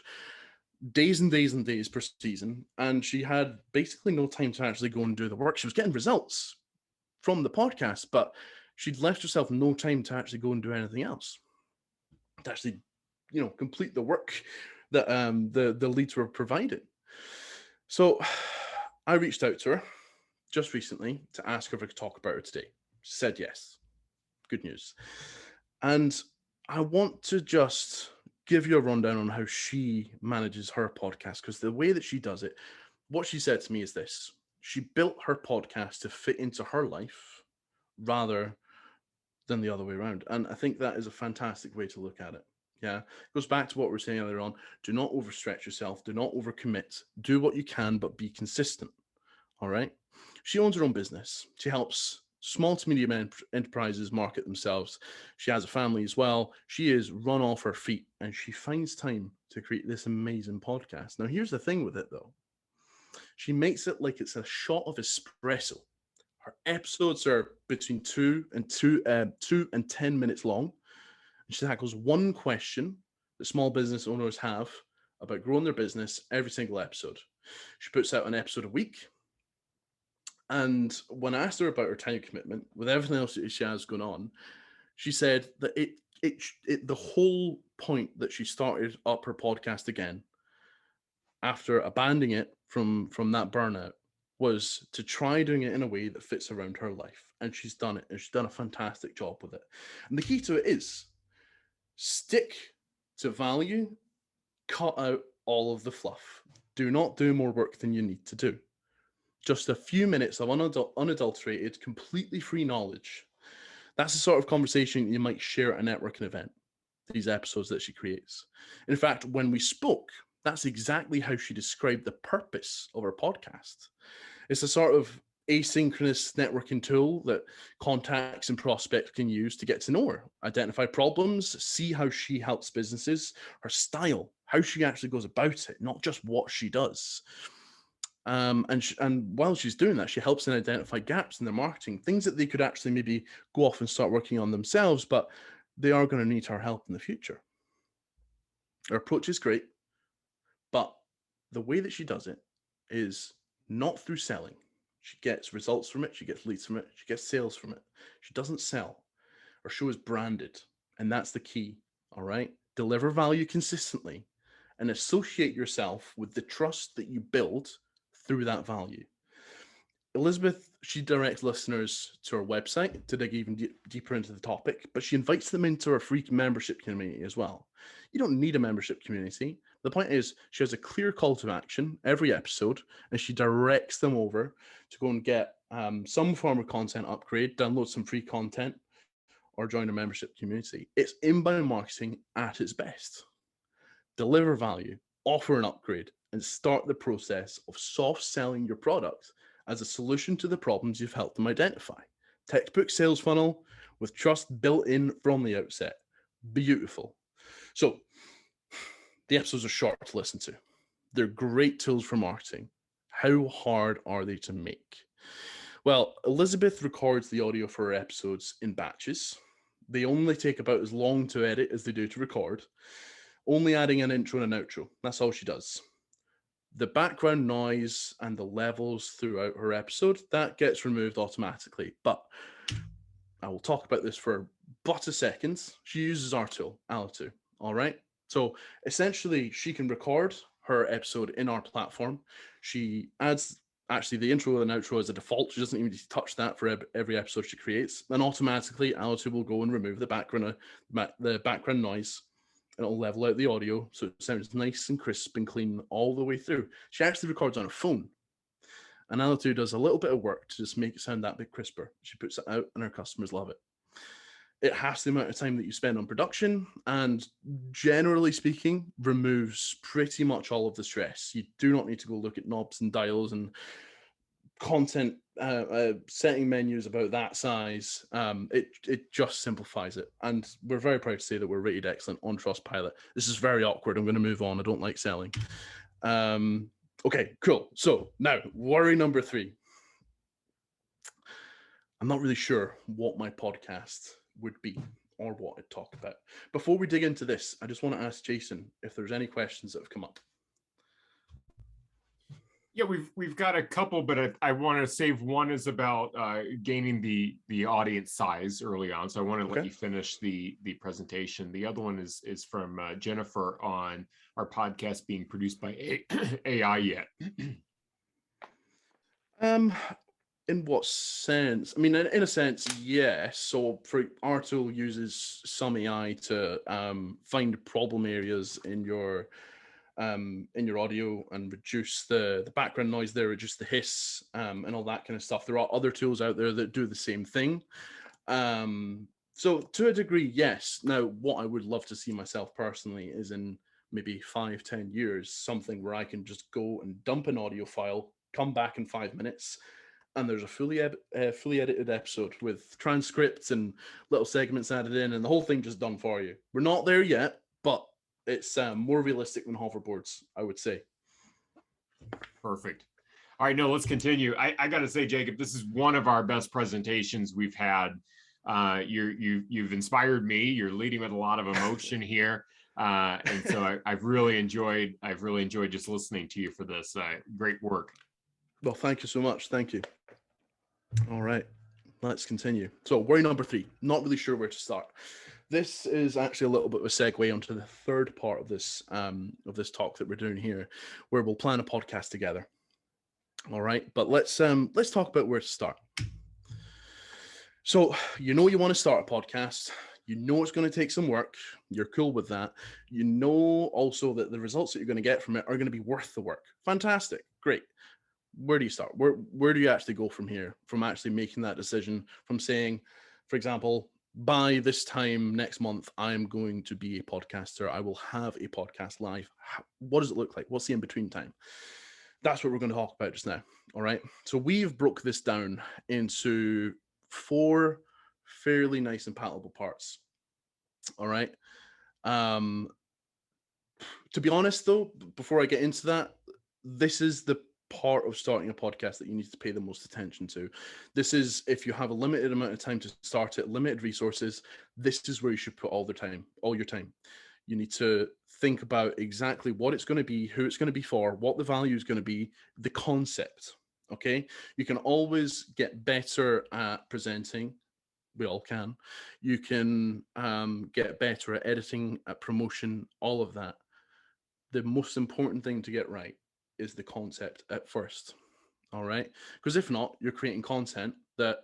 days and days and days per season, and she had basically no time to actually go and do the work. She was getting results from the podcast, but she'd left herself no time to actually go and do anything else, to actually, complete the work that the leads were providing. So I reached out to her just recently to ask her if I could talk about her today. She said yes. Good news. And I want to just give you a rundown on how she manages her podcast, because the way that she does it, what she said to me is this: she built her podcast to fit into her life rather than the other way around. And I think that is a fantastic way to look at it. Yeah. It goes back to what we were saying earlier on. Do not overstretch yourself. Do not overcommit. Do what you can, but be consistent. All right. She owns her own business. She helps small to medium enterprises market themselves. She has a family as well. She is run off her feet, and she finds time to create this amazing podcast. Now, here's the thing with it, though. She makes it like it's a shot of espresso. Her episodes are between 2 and 10 minutes long. And she tackles one question that small business owners have about growing their business every single episode. She puts out an episode a week. And when I asked her about her time commitment, with everything else that she has going on, she said that the whole point that she started up her podcast again after abandoning it from that burnout was to try doing it in a way that fits around her life. And she's done it, and she's done a fantastic job with it. And the key to it is stick to value, cut out all of the fluff. Do not do more work than you need to do. Just a few minutes of unadulterated, completely free knowledge. That's the sort of conversation you might share at a networking event, these episodes that she creates. In fact, when we spoke, that's exactly how she described the purpose of her podcast. It's a sort of asynchronous networking tool that contacts and prospects can use to get to know her, identify problems, see how she helps businesses, her style, how she actually goes about it, not just what she does. And while she's doing that, she helps them identify gaps in their marketing, things that they could actually maybe go off and start working on themselves, but they are going to need her help in the future. Her approach is great, but the way that she does it is not through selling. She gets results from it. She gets leads from it. She gets sales from it. She doesn't sell. Her show is branded, and that's the key. All right. Deliver value consistently and associate yourself with the trust that you build through that value. Elizabeth, she directs listeners to her website to dig even deeper into the topic, but she invites them into her free membership community as well. You don't need a membership community. The point is, she has a clear call to action every episode, and she directs them over to go and get some form of content upgrade, download some free content, or join a membership community. It's inbound marketing at its best. Deliver value, offer an upgrade, and start the process of soft selling your product as a solution to the problems you've helped them identify. Textbook sales funnel with trust built in from the outset. Beautiful. So the episodes are short to listen to. They're great tools for marketing. How hard are they to make? Well, Elizabeth records the audio for her episodes in batches. They only take about as long to edit as they do to record, only adding an intro and an outro. That's all she does. The background noise and the levels throughout her episode, that gets removed automatically. But I will talk about this for but a second. She uses our tool, Alitu. All right. So essentially, she can record her episode in our platform. She adds actually the intro and outro as a default. She doesn't even need to touch that for every episode she creates. And automatically, Alitu will go and remove the background noise, and it'll level out the audio so it sounds nice and crisp and clean all the way through. She actually records on her phone. And Alitu does a little bit of work to just make it sound that bit crisper. She puts it out and her customers love it. It halves the amount of time that you spend on production and, generally speaking, removes pretty much all of the stress. You do not need to go look at knobs and dials and content setting menus about that size. It just simplifies it. And we're very proud to say that we're rated excellent on Trustpilot. This is very awkward. I'm going to move on. I don't like selling. Okay, cool. So now, worry number 3. I'm not really sure what my podcast would be or what I'd talk about. Before we dig into this, I just want to ask Jason if there's any questions that have come up. Yeah, we've got a couple, but I want to save one is about gaining the audience size early on. So I want to let you finish the presentation. The other one is from Jennifer on our podcast being produced by AI yet. In what sense? I mean, in a sense, yes. So for our tool uses some AI to find problem areas in your audio and reduce the background noise there, reduce the hiss and all that kind of stuff. There are other tools out there that do the same thing. So to a degree, yes. Now, what I would love to see myself personally is in maybe 5-10 years, something where I can just go and dump an audio file, come back in 5 minutes, and there's a fully edited episode with transcripts and little segments added in, and the whole thing just done for you. We're not there yet, but it's more realistic than hoverboards, I would say. Perfect. All right, no, let's continue. I got to say, Jacob, this is one of our best presentations we've had. You've inspired me. You're leading with a lot of emotion here, and so I've really enjoyed just listening to you for this. Great work. Well, thank you so much. Thank you. All right, let's continue. So worry number 3, not really sure where to start. This is actually a little bit of a segue onto the third part of this talk that we're doing here, where we'll plan a podcast together. All right, but let's talk about where to start. So you want to start a podcast. You know it's going to take some work. You're cool with that. You know also that the results that you're going to get from it are going to be worth the work. Fantastic, great. Where do you start? Where do you actually go from here? From actually making that decision, from saying, for example, by this time next month, I'm going to be a podcaster. I will have a podcast live. What does it look like? What's the in-between time? That's what we're going to talk about just now. All right. So we've broke this down into 4 fairly nice and palatable parts. All right. To be honest, though, before I get into that, this is the part of starting a podcast that you need to pay the most attention to. This is, if you have a limited amount of time to start it, limited resources, this is where you should put all your time. You need to think about exactly what it's going to be, who it's going to be for, what the value is going to be, the concept. Okay. You can always get better at presenting. We all can. You can get better at editing, at promotion, all of that. The most important thing to get right is the concept at first. All right, because if not, you're creating content that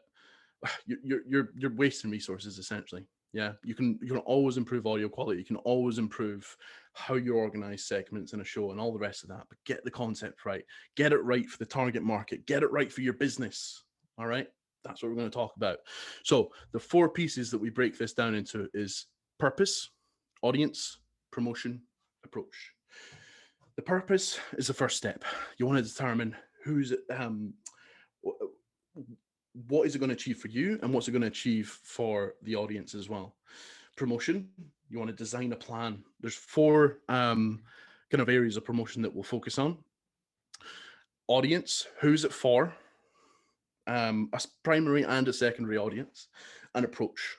you're wasting resources essentially. Yeah, you can always improve audio quality. You can always improve how you organize segments in a show and all the rest of that. But get the concept right. Get it right for the target market. Get it right for your business. All right, that's what we're going to talk about. So the 4 pieces that we break this down into is purpose, audience, promotion, approach. The purpose is the first step. You want to determine who's what is it going to achieve for you, and what's it going to achieve for the audience as well? Promotion, you want to design a plan. There's 4 kind of areas of promotion that we'll focus on. Audience, who's it for? A primary and a secondary audience. And approach,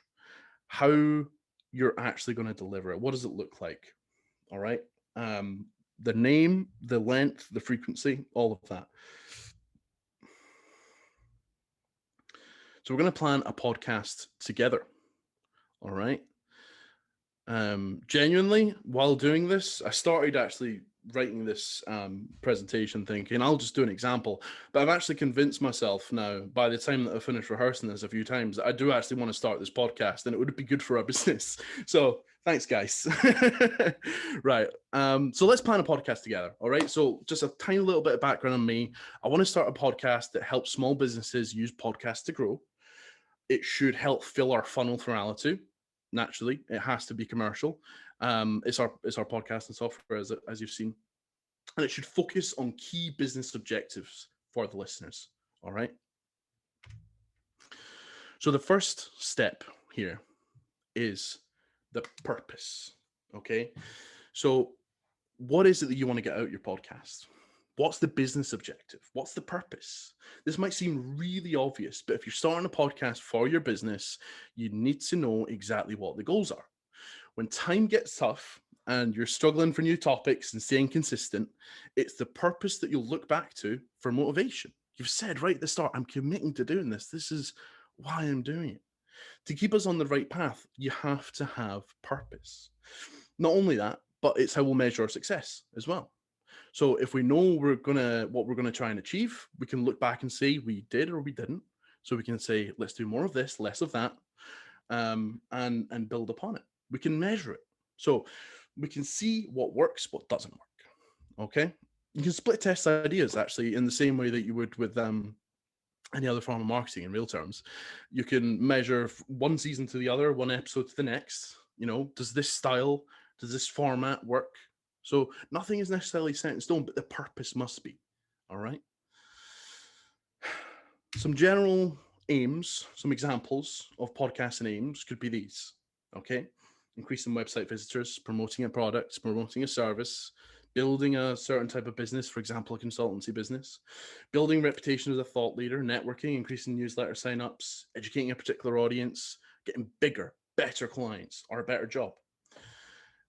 how you're actually going to deliver it. What does it look like? All right. The name, the length, the frequency, all of that. So we're going to plan a podcast together. All right. Genuinely, while doing this, I started actually writing this presentation thinking I'll just do an example, but I've actually convinced myself now, by the time that I finish rehearsing this a few times, I do actually want to start this podcast, and it would be good for our business. So thanks, guys. Right. So let's plan a podcast together. All right. So just a tiny little bit of background on me. I want to start a podcast that helps small businesses use podcasts to grow. It should help fill our funnel for Alitu. Naturally, it has to be commercial. It's our podcasting software, as you've seen, and it should focus on key business objectives for the listeners. All right. So the first step here is the purpose. Okay. So what is it that you want to get out of your podcast? What's the business objective? What's the purpose? This might seem really obvious, but if you're starting a podcast for your business, you need to know exactly what the goals are. When time gets tough and you're struggling for new topics and staying consistent, it's the purpose that you'll look back to for motivation. You've said right at the start, I'm committing to doing this. This is why I'm doing it. To keep us on the right path, you have to have purpose. Not only that, but it's how we'll measure our success as well. So if we know what we're gonna try and achieve, we can look back and say we did or we didn't. So we can say, let's do more of this, less of that, and build upon it. We can measure it. So we can see what works, what doesn't work. Okay. You can split test ideas actually in the same way that you would with any other form of marketing in real terms. You can measure one season to the other, one episode to the next. Does this style, does this format work? So nothing is necessarily set in stone, but the purpose must be. All right. Some general aims, some examples of podcasting aims could be these. Okay. Increasing website visitors, promoting a product, promoting a service, building a certain type of business, for example, a consultancy business, building reputation as a thought leader, networking, increasing newsletter signups, educating a particular audience, getting bigger, better clients, or a better job.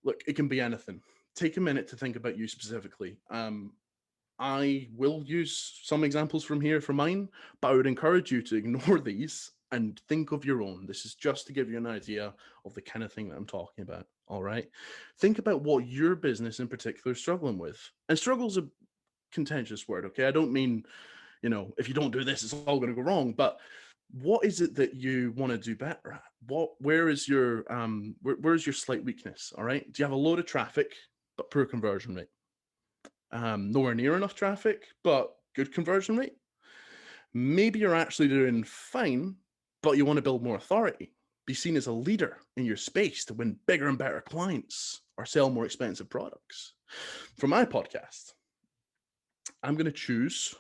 Look, it can be anything. Take a minute to think about you specifically. I will use some examples from here for mine, but I would encourage you to ignore these and think of your own. This is just to give you an idea of the kind of thing that I'm talking about. All right. Think about what your business in particular is struggling with. And struggle is a contentious word. Okay. I don't mean, if you don't do this, it's all going to go wrong. But what is it that you want to do better at? Where's your slight weakness? All right. Do you have a load of traffic, but poor conversion rate? Nowhere near enough traffic, but good conversion rate? Maybe you're actually doing fine, but you want to build more authority, be seen as a leader in your space to win bigger and better clients or sell more expensive products. For my podcast, I'm going to choose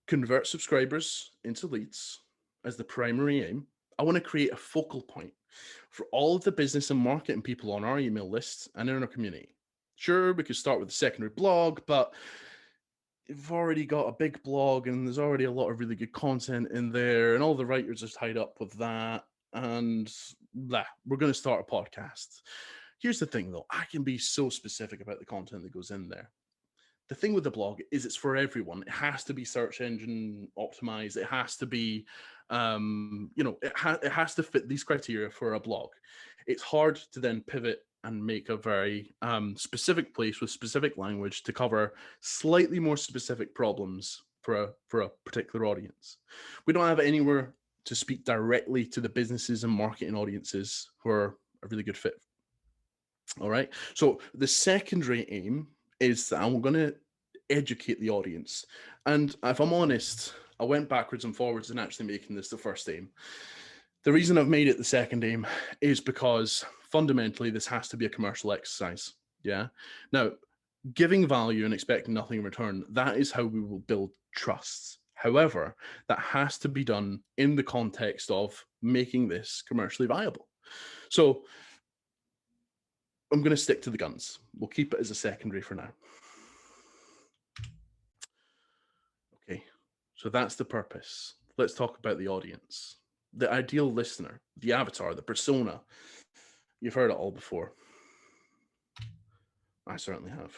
convert subscribers into leads as the primary aim. I want to create a focal point for all of the business and marketing people on our email list and in our community. Sure, we could start with a secondary blog, but you've already got a big blog and there's already a lot of really good content in there and all the writers are tied up with that. And we're going to start a podcast. Here's the thing though, I can be so specific about the content that goes in there. The thing with the blog is it's for everyone. It has to be search engine optimized. It has to be, it has to fit these criteria for a blog. It's hard to then pivot and make a very specific place with specific language to cover slightly more specific problems for a particular audience. We don't have anywhere to speak directly to the businesses and marketing audiences who are a really good fit. All right. So the secondary aim is that I'm going to educate the audience. And if I'm honest, I went backwards and forwards in actually making this the first aim. The reason I've made it the second aim is because fundamentally this has to be a commercial exercise. Yeah. Now, giving value and expecting nothing in return, that is how we will build trust. However, that has to be done in the context of making this commercially viable. So I'm going to stick to the guns. We'll keep it as a secondary for now. Okay, so that's the purpose. Let's talk about the audience, the ideal listener, the avatar, the persona. You've heard it all before. I certainly have.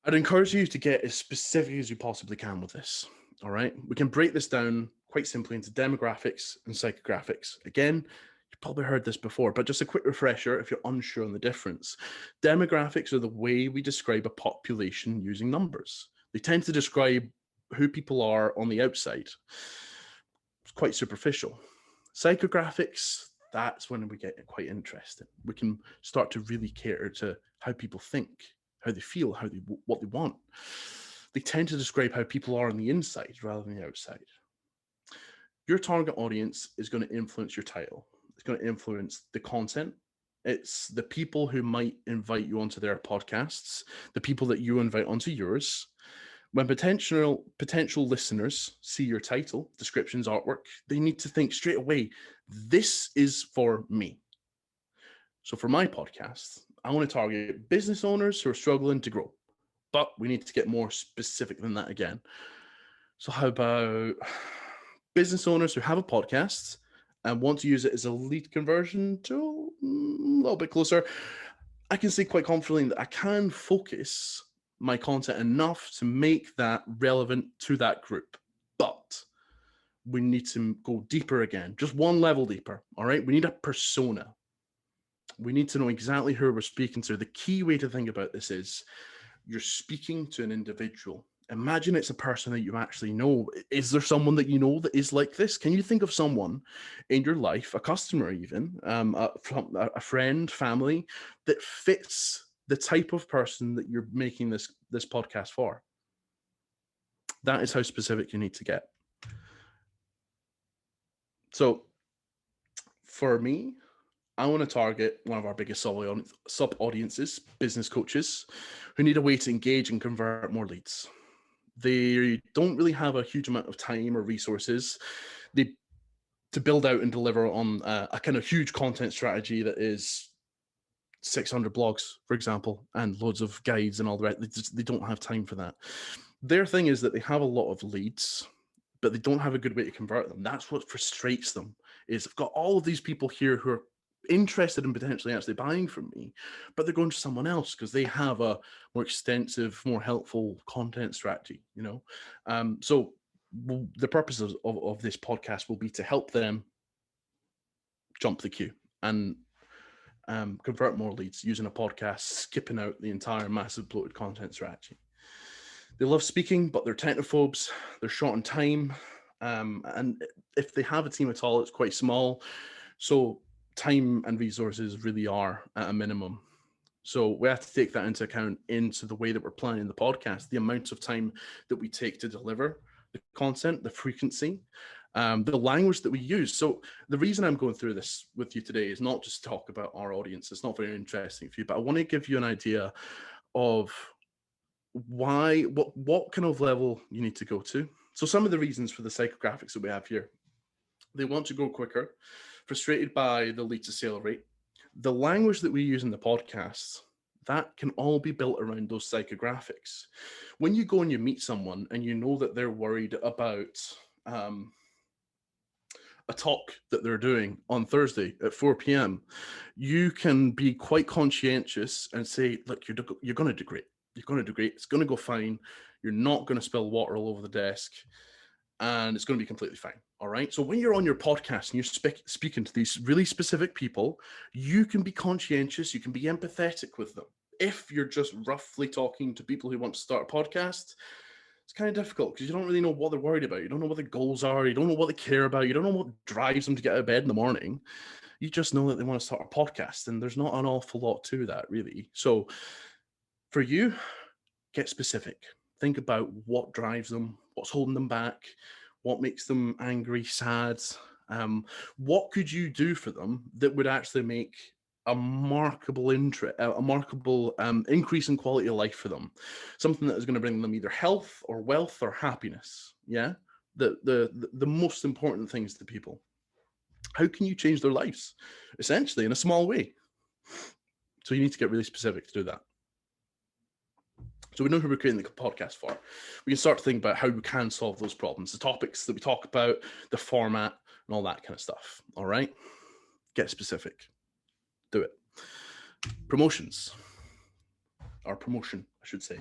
I'd encourage you to get as specific as you possibly can with this. All right, we can break this down quite simply into demographics and psychographics. Again, you've probably heard this before, but just a quick refresher if you're unsure on the difference. Demographics are the way we describe a population using numbers. They tend to describe who people are on the outside. It's quite superficial. Psychographics, that's when we get quite interesting. We can start to really cater to how people think, how they feel, what they want. They tend to describe how people are on the inside rather than the outside. Your target audience is going to influence your title. It's going to influence the content. It's the people who might invite you onto their podcasts, the people that you invite onto yours. When potential listeners see your title, descriptions, artwork, they need to think straight away, this is for me. So for my podcast, I want to target business owners who are struggling to grow, but we need to get more specific than that again. So how about business owners who have a podcast and want to use it as a lead conversion tool? A little bit closer. I can say quite confidently that I can focus my content enough to make that relevant to that group, but we need to go deeper again, just one level deeper. All right, we need a persona. We need to know exactly who we're speaking to. The key way to think about this is you're speaking to an individual. Imagine it's a person that you actually know. Is there someone that you know that is like this? Can you think of someone in your life, a customer even, a friend, family, that fits the type of person that you're making this podcast for? That is how specific you need to get. So for me, I want to target one of our biggest sub-audiences, business coaches, who need a way to engage and convert more leads. They don't really have a huge amount of time or resources to build out and deliver on a kind of huge content strategy that is 600 blogs, for example, and loads of guides and all the rest. They don't have time for that. Their thing is that they have a lot of leads, but they don't have a good way to convert them. That's what frustrates them, is I've got all of these people here who are interested in potentially actually buying from me, but they're going to someone else because they have a more extensive, more helpful content strategy, so the purpose of this podcast will be to help them jump the queue and convert more leads using a podcast, skipping out the entire massive bloated content strategy. They love speaking, but they're technophobes, they're short on time, and if they have a team at all, it's quite small. So time and resources really are at a minimum. So we have to take that into account into the way that we're planning the podcast, the amount of time that we take to deliver the content, the frequency, the language that we use. So the reason I'm going through this with you today is not just to talk about our audience. It's not very interesting for you, but I want to give you an idea of what kind of level you need to go to. So some of the reasons for the psychographics that we have here: they want to grow quicker, frustrated by the lead to sale rate. The language that we use in the podcast, that can all be built around those psychographics. When you go and you meet someone and you know that they're worried about a talk that they're doing on Thursday at 4 p.m., you can be quite conscientious and say, look, you're going to do great. You're going to do great. It's going to go fine. You're not going to spill water all over the desk, and it's going to be completely fine. All right. So when you're on your podcast and you're speaking to these really specific people, you can be conscientious. You can be empathetic with them. If you're just roughly talking to people who want to start a podcast, it's kind of difficult because you don't really know what they're worried about. You don't know what their goals are. You don't know what they care about. You don't know what drives them to get out of bed in the morning. You just know that they want to start a podcast, and there's not an awful lot to that, really. So for you, get specific. Think about what drives them, what's holding them back, what makes them angry, sad. What could you do for them that would actually make a markable increase in quality of life for them, something that is going to bring them either health or wealth or happiness. Yeah, the most important things to people. How can you change their lives, essentially, in a small way? So you need to get really specific to do that. So we know who we're creating the podcast for. We can start to think about how we can solve those problems, the topics that we talk about, the format, and all that kind of stuff. All right, get specific. Do it. Promotions, or promotion, I should say.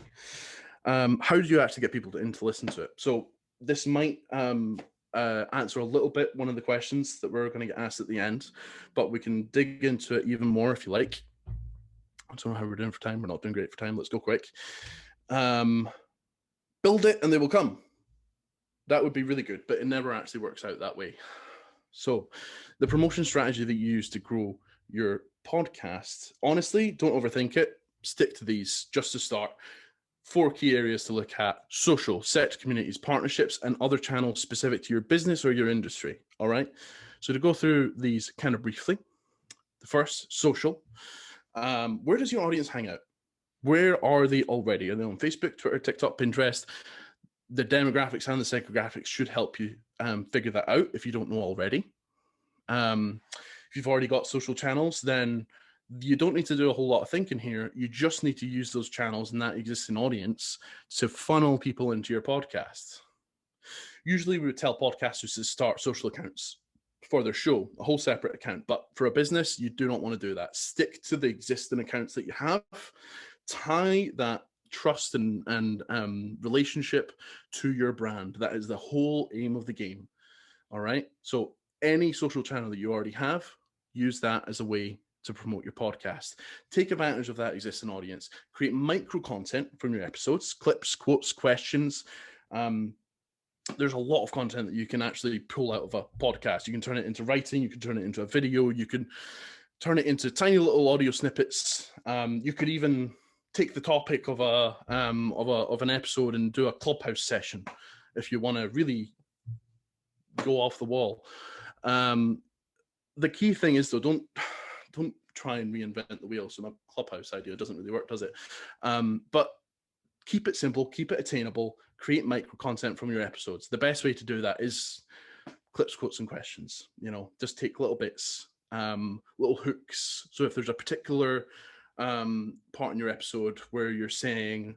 How do you actually get people to listen to it? So this might answer a little bit one of the questions that we're going to get asked at the end, but we can dig into it even more if you like. I don't know how we're doing for time. We're not doing great for time. Let's go quick. Build it and they will come. That would be really good, but it never actually works out that way. So the promotion strategy that you use to grow your podcast, honestly, don't overthink it. Stick to these just to start. 4 key areas to look at: social, set communities, partnerships, and other channels specific to your business or your industry. All right. So to go through these kind of briefly, the first, social. Where does your audience hang out? Where are they already? Are they on Facebook, Twitter, TikTok, Pinterest? The demographics and the psychographics should help you figure that out if you don't know already. If you've already got social channels, then you don't need to do a whole lot of thinking here. You just need to use those channels and that existing audience to funnel people into your podcast. Usually we would tell podcasters to start social accounts for their show, a whole separate account. But for a business, you do not want to do that. Stick to the existing accounts that you have. Tie that trust and relationship to your brand. That is the whole aim of the game. All right. So any social channel that you already have, use that as a way to promote your podcast. Take advantage of that existing audience. Create micro content from your episodes, clips, quotes, questions. There's a lot of content that you can actually pull out of a podcast. You can turn it into writing. You can turn it into a video. You can turn it into tiny little audio snippets. You could even take the topic of an episode and do a clubhouse session if you want to really go off the wall. The key thing is, though, don't try and reinvent the wheel. So my clubhouse idea doesn't really work, does it? But keep it simple, keep it attainable, create micro content from your episodes. The best way to do that is clips, quotes, and questions. Just take little bits, little hooks. So if there's a particular part in your episode where you're saying,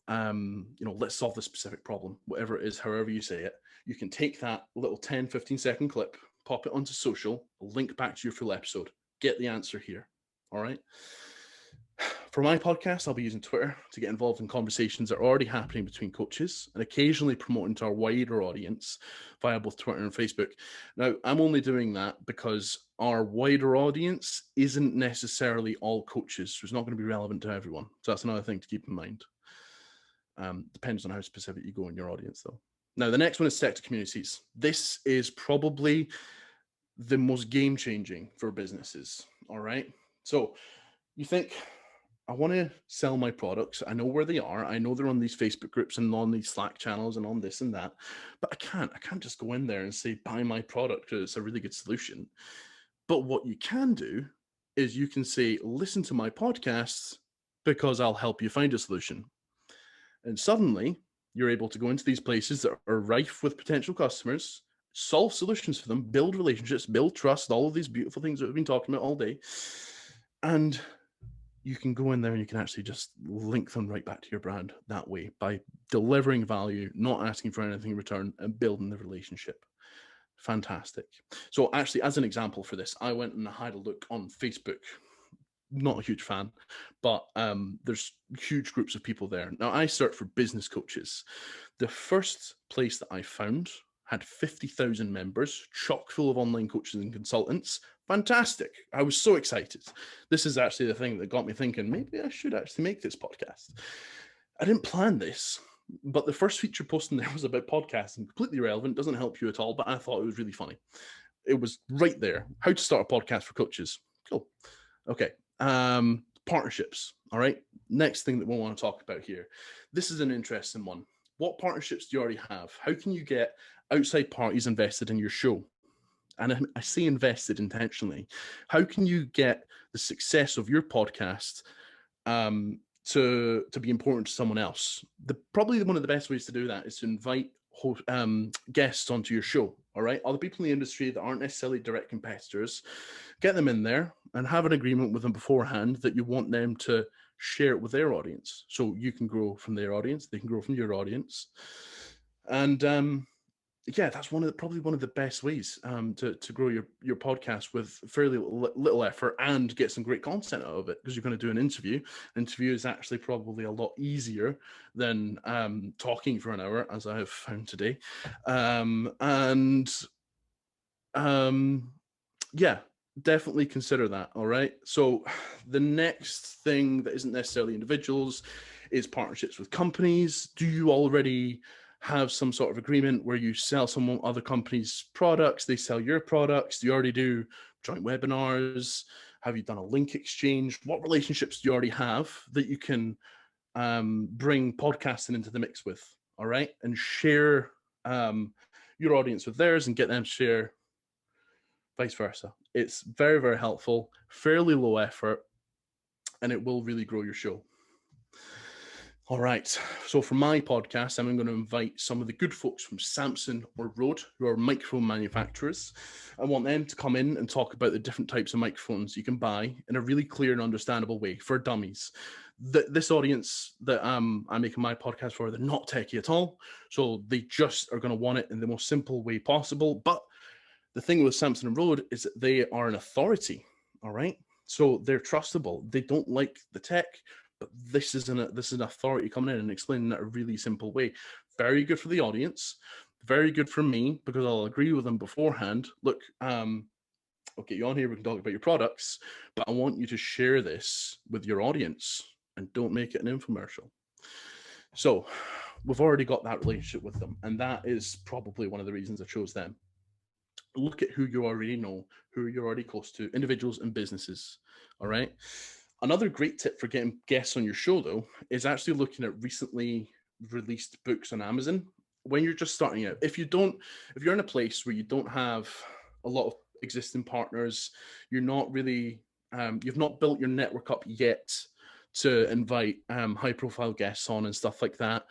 let's solve this specific problem, whatever it is, however you say it, you can take that little 10, 15-second clip, pop it onto social, link back to your full episode, get the answer here. All right. For my podcast, I'll be using Twitter to get involved in conversations that are already happening between coaches and occasionally promoting to our wider audience via both Twitter and Facebook. Now, I'm only doing that because our wider audience isn't necessarily all coaches, so it's not going to be relevant to everyone. So that's another thing to keep in mind. Depends on how specific you go in your audience, though. Now, the next one is sector communities. This is probably the most game-changing for businesses, all right? So you think, I want to sell my products. I know where they are. I know they're on these Facebook groups and on these Slack channels and on this and that, but I can't just go in there and say, buy my product because it's a really good solution. But what you can do is you can say, listen to my podcasts because I'll help you find a solution. And suddenly you're able to go into these places that are rife with potential customers, solve solutions for them, build relationships, build trust, all of these beautiful things that we've been talking about all day. And you can go in there and you can actually just link them right back to your brand that way by delivering value, not asking for anything in return, and building the relationship. Fantastic. So actually, as an example for this, I went and had a look on Facebook. Not a huge fan, but there's huge groups of people there. Now, I searched for business coaches. The first place that I found had 50,000 members, chock full of online coaches and consultants. Fantastic. I was so excited. This is actually the thing that got me thinking, maybe I should actually make this podcast. I didn't plan this, but the first feature post in there was about podcasting, completely irrelevant, doesn't help you at all, but I thought it was really funny. It was right there. How to start a podcast for coaches. Cool. Okay. Partnerships. All right. Next thing that we'll want to talk about here. This is an interesting one. What partnerships do you already have? How can you get outside parties invested in your show? and I say invested intentionally, how can you get the success of your podcast to be important to someone else? Probably one of the best ways to do that is to invite guests onto your show. All right, other people in the industry that aren't necessarily direct competitors, get them in there and have an agreement with them beforehand that you want them to share it with their audience, so you can grow from their audience, they can grow from your audience. And yeah, that's probably one of the best ways to grow your podcast with fairly little effort and get some great content out of it, because you're going to do an interview. An interview is actually probably a lot easier than talking for an hour, as I have found today. Yeah, definitely consider that. All right. So the next thing that isn't necessarily individuals is partnerships with companies. Do you already have some sort of agreement where you sell some other companies' products, they sell your products? Do you already do joint webinars? Have you done a link exchange? What relationships do you already have that you can bring podcasting into the mix with? All right. And share your audience with theirs and get them to share vice versa. It's very, very helpful, fairly low effort, and it will really grow your show. All right. So for my podcast, I'm going to invite some of the good folks from Samson or Rode, who are microphone manufacturers. I want them to come in and talk about the different types of microphones you can buy in a really clear and understandable way for dummies. This audience that I'm making my podcast for, they're not techie at all. So they just are going to want it in the most simple way possible. But the thing with Samson and Rode is that they are an authority. All right. So they're trustable. They don't like the tech, but this is an authority coming in and explaining it in a really simple way. Very good for the audience, very good for me, because I'll agree with them beforehand. Look, I'll get you on here, we can talk about your products, but I want you to share this with your audience and don't make it an infomercial. So we've already got that relationship with them, and that is probably one of the reasons I chose them. Look at who you already know, who you're already close to, individuals and businesses. All right. Another great tip for getting guests on your show, though, is actually looking at recently released books on Amazon. When you're just starting out, if you're in a place where you don't have a lot of existing partners, you're not really, you've not built your network up yet to invite high-profile guests on and stuff like that,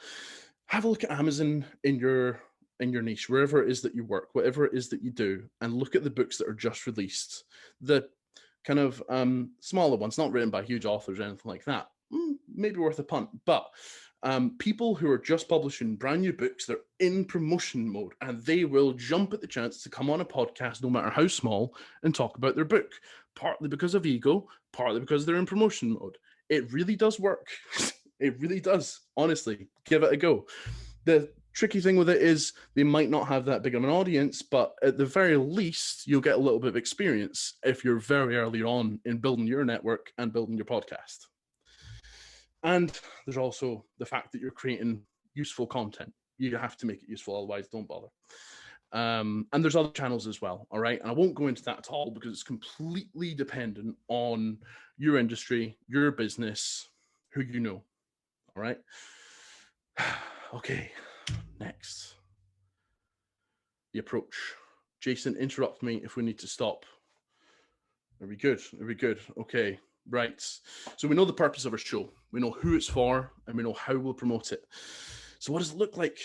have a look at Amazon in your niche, wherever it is that you work, whatever it is that you do, and look at the books that are just released. The kind of smaller ones, not written by huge authors or anything like that, maybe worth a punt, but people who are just publishing brand new books, they're in promotion mode, and they will jump at the chance to come on a podcast, no matter how small, and talk about their book, partly because of ego, partly because they're in promotion mode. It really does work. It really does. Honestly, give it a go. The tricky thing with it is they might not have that big of an audience, but at the very least, you'll get a little bit of experience if you're very early on in building your network and building your podcast. And there's also the fact that you're creating useful content. You have to make it useful, otherwise don't bother. And there's other channels as well, all right? And I won't go into that at all because it's completely dependent on your industry, your business, who you know, all right? Okay, next. The approach. Jason, interrupt me if we need to stop. Are we good? Are we good? Okay, right. So we know the purpose of our show. We know who it's for, and we know how we'll promote it. So what does it look like?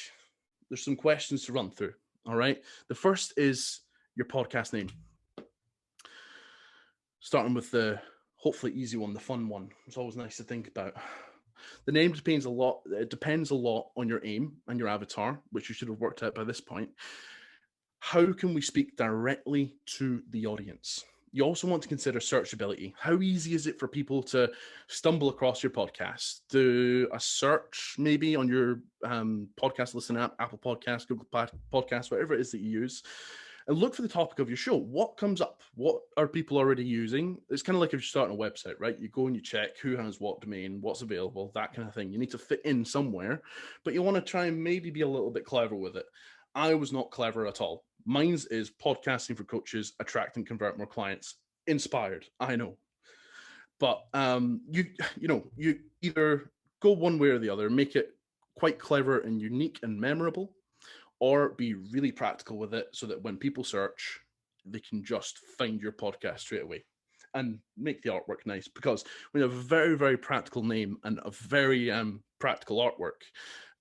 There's some questions to run through, all right? The first is your podcast name. Starting with the hopefully easy one, the fun one. It's always nice to think about. The name depends a lot. It depends a lot on your aim and your avatar, which you should have worked out by this point. How can we speak directly to the audience? You also want to consider searchability. How easy is it for people to stumble across your podcast? Do a search maybe on your podcast listening app, Apple Podcasts, Google Podcasts, whatever it is that you use, and look for the topic of your show. What comes up? What are people already using? It's kind of like if you're starting a website, right? You go and you check who has what domain, what's available, that kind of thing. You need to fit in somewhere, but you want to try and maybe be a little bit clever with it. I was not clever at all. Mine's is podcasting for coaches, attract and convert more clients. Inspired, I know. But you either go one way or the other, make it quite clever and unique and memorable, or be really practical with it so that when people search, they can just find your podcast straight away and make the artwork nice, because when you have a very, very practical name and a very practical artwork,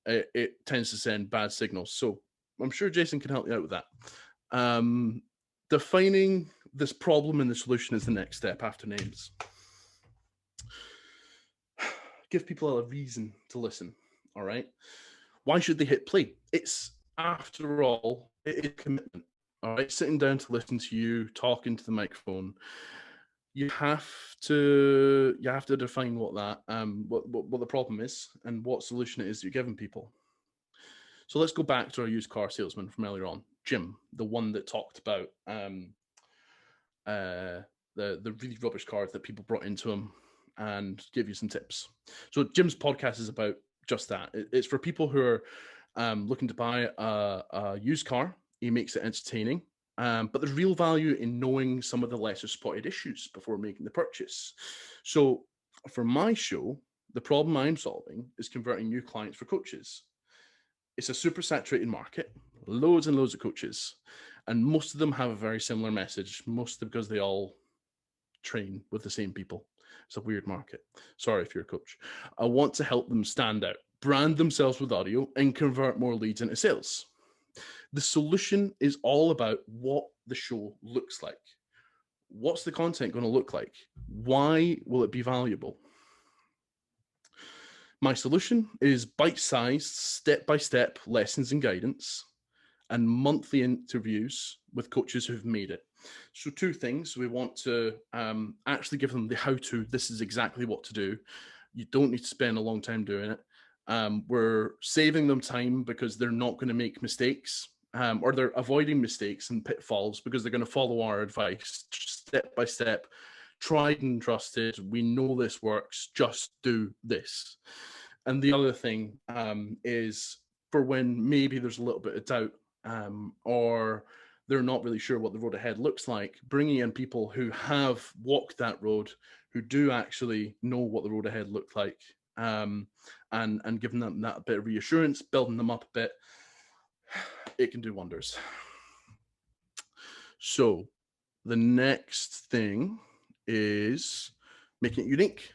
it tends to send bad signals. So I'm sure Jason can help you out with that. Defining this problem and the solution is the next step after names. Give people a reason to listen, all right? Why should they hit play? It's, after all, it is commitment, all right? Sitting down to listen to you, talking to the microphone. You have to define what that what the problem is and what solution it is you're giving people. So let's go back to our used car salesman from earlier on, Jim, the one that talked about the really rubbish cars that people brought into him and give you some tips. So Jim's podcast is about just that. It's for people who are looking to buy a used car. He makes it entertaining. But there's real value in knowing some of the lesser spotted issues before making the purchase. So for my show, the problem I'm solving is converting new clients for coaches. It's a super saturated market, loads and loads of coaches, and most of them have a very similar message, mostly because they all train with the same people. It's a weird market. Sorry if you're a coach. I want to help them stand out, brand themselves with audio, and convert more leads into sales. The solution is all about what the show looks like. What's the content going to look like? Why will it be valuable? My solution is bite-sized, step-by-step lessons and guidance, and monthly interviews with coaches who've made it. So 2 things. We want to actually give them the how-to. This is exactly what to do. You don't need to spend a long time doing it. We're saving them time because they're not going to make mistakes, or they're avoiding mistakes and pitfalls because they're going to follow our advice step by step, tried and trusted. We know this works. Just do this. And the other thing is for when maybe there's a little bit of doubt, or they're not really sure what the road ahead looks like, bringing in people who have walked that road, who do actually know what the road ahead looked like, and giving them that bit of reassurance, building them up a bit, it can do wonders. So the next thing is making it unique.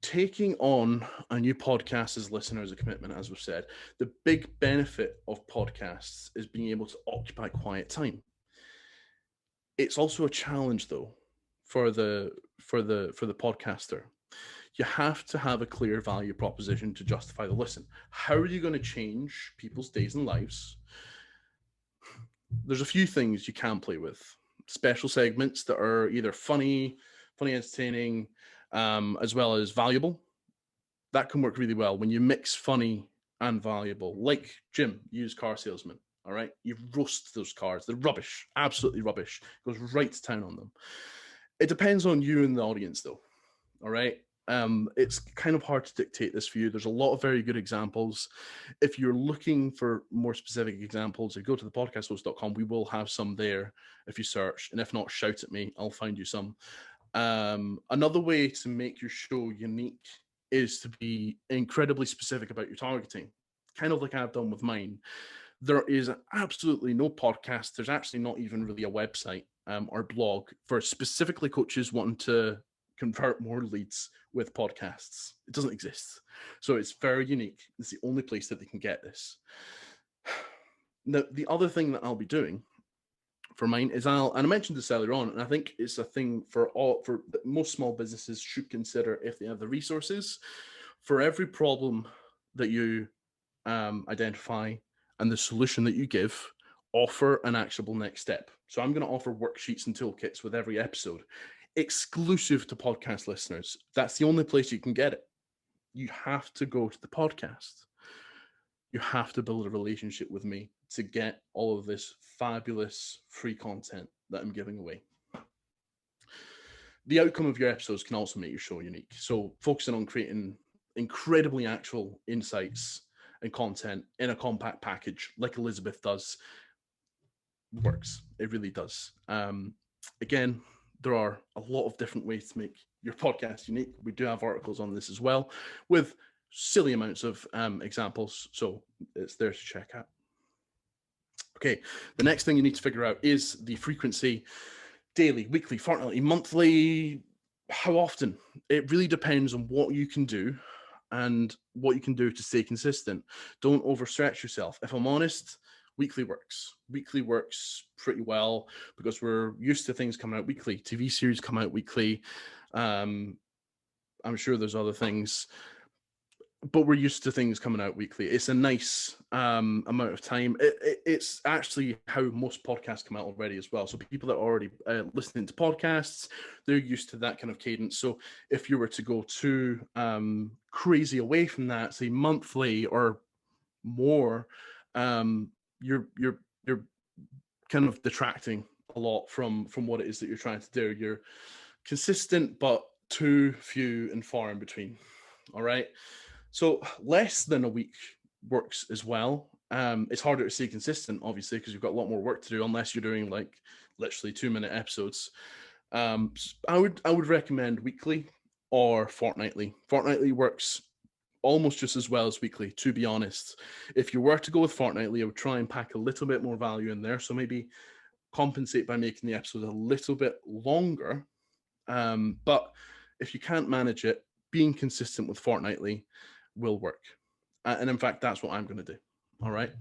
Taking on a new podcast as listener is a commitment, as we've said. The big benefit of podcasts is being able to occupy quiet time. It's also a challenge, though, for the podcaster. You have to have a clear value proposition to justify the listen. How are you going to change people's days and lives? There's a few things you can play with. Special segments that are either funny, entertaining, as well as valuable. That can work really well when you mix funny and valuable. Like Jim, used car salesman. All right, you roast those cars. They're rubbish, absolutely rubbish. Goes right to town on them. It depends on you and the audience, though. All right. It's kind of hard to dictate this for you. There's a lot of very good examples. If you're looking for more specific examples, if you go to thepodcasthost.com, we will have some there if you search. And if not, shout at me. I'll find you some. Another way to make your show unique is to be incredibly specific about your targeting, kind of like I've done with mine. There is absolutely no podcast. There's actually not even really a website or blog for specifically coaches wanting to convert more leads with podcasts. It doesn't exist. So it's very unique. It's the only place that they can get this. Now, the other thing that I'll be doing for mine is and I mentioned this earlier on, and I think it's a thing for most small businesses should consider if they have the resources. For every problem that you identify and the solution that you give, offer an actionable next step. So I'm going to offer worksheets and toolkits with every episode, exclusive to podcast listeners. That's the only place you can get it. You have to go to the podcast. You have to build a relationship with me to get all of this fabulous free content that I'm giving away. The outcome of your episodes can also make your show unique. So focusing on creating incredibly actual insights and content in a compact package like Elizabeth does works. It really does. Again, there are a lot of different ways to make your podcast unique. We do have articles on this as well with silly amounts of examples. So it's there to check out. Okay, the next thing you need to figure out is the frequency: daily, weekly, fortnightly, monthly. How often? It really depends on what you can do and what you can do to stay consistent. Don't overstretch yourself. If I'm honest, weekly works. Weekly works pretty well because we're used to things coming out weekly. TV series come out weekly. I'm sure there's other things, but we're used to things coming out weekly. It's a nice amount of time. It's actually how most podcasts come out already as well. So people that are already listening to podcasts, they're used to that kind of cadence. So if you were to go too crazy away from that, say monthly or more, you're kind of detracting a lot from what it is that you're trying to do. You're consistent, but too few and far in between. All right. So less than a week works as well. It's harder to stay consistent, obviously, because you've got a lot more work to do unless you're doing like literally 2-minute episodes. I would recommend weekly or fortnightly. Fortnightly works almost just as well as weekly, to be honest. If you were to go with fortnightly, I would try and pack a little bit more value in there. So maybe compensate by making the episode a little bit longer. But if you can't manage it, being consistent with fortnightly will work. And in fact, that's what I'm going to do. All right.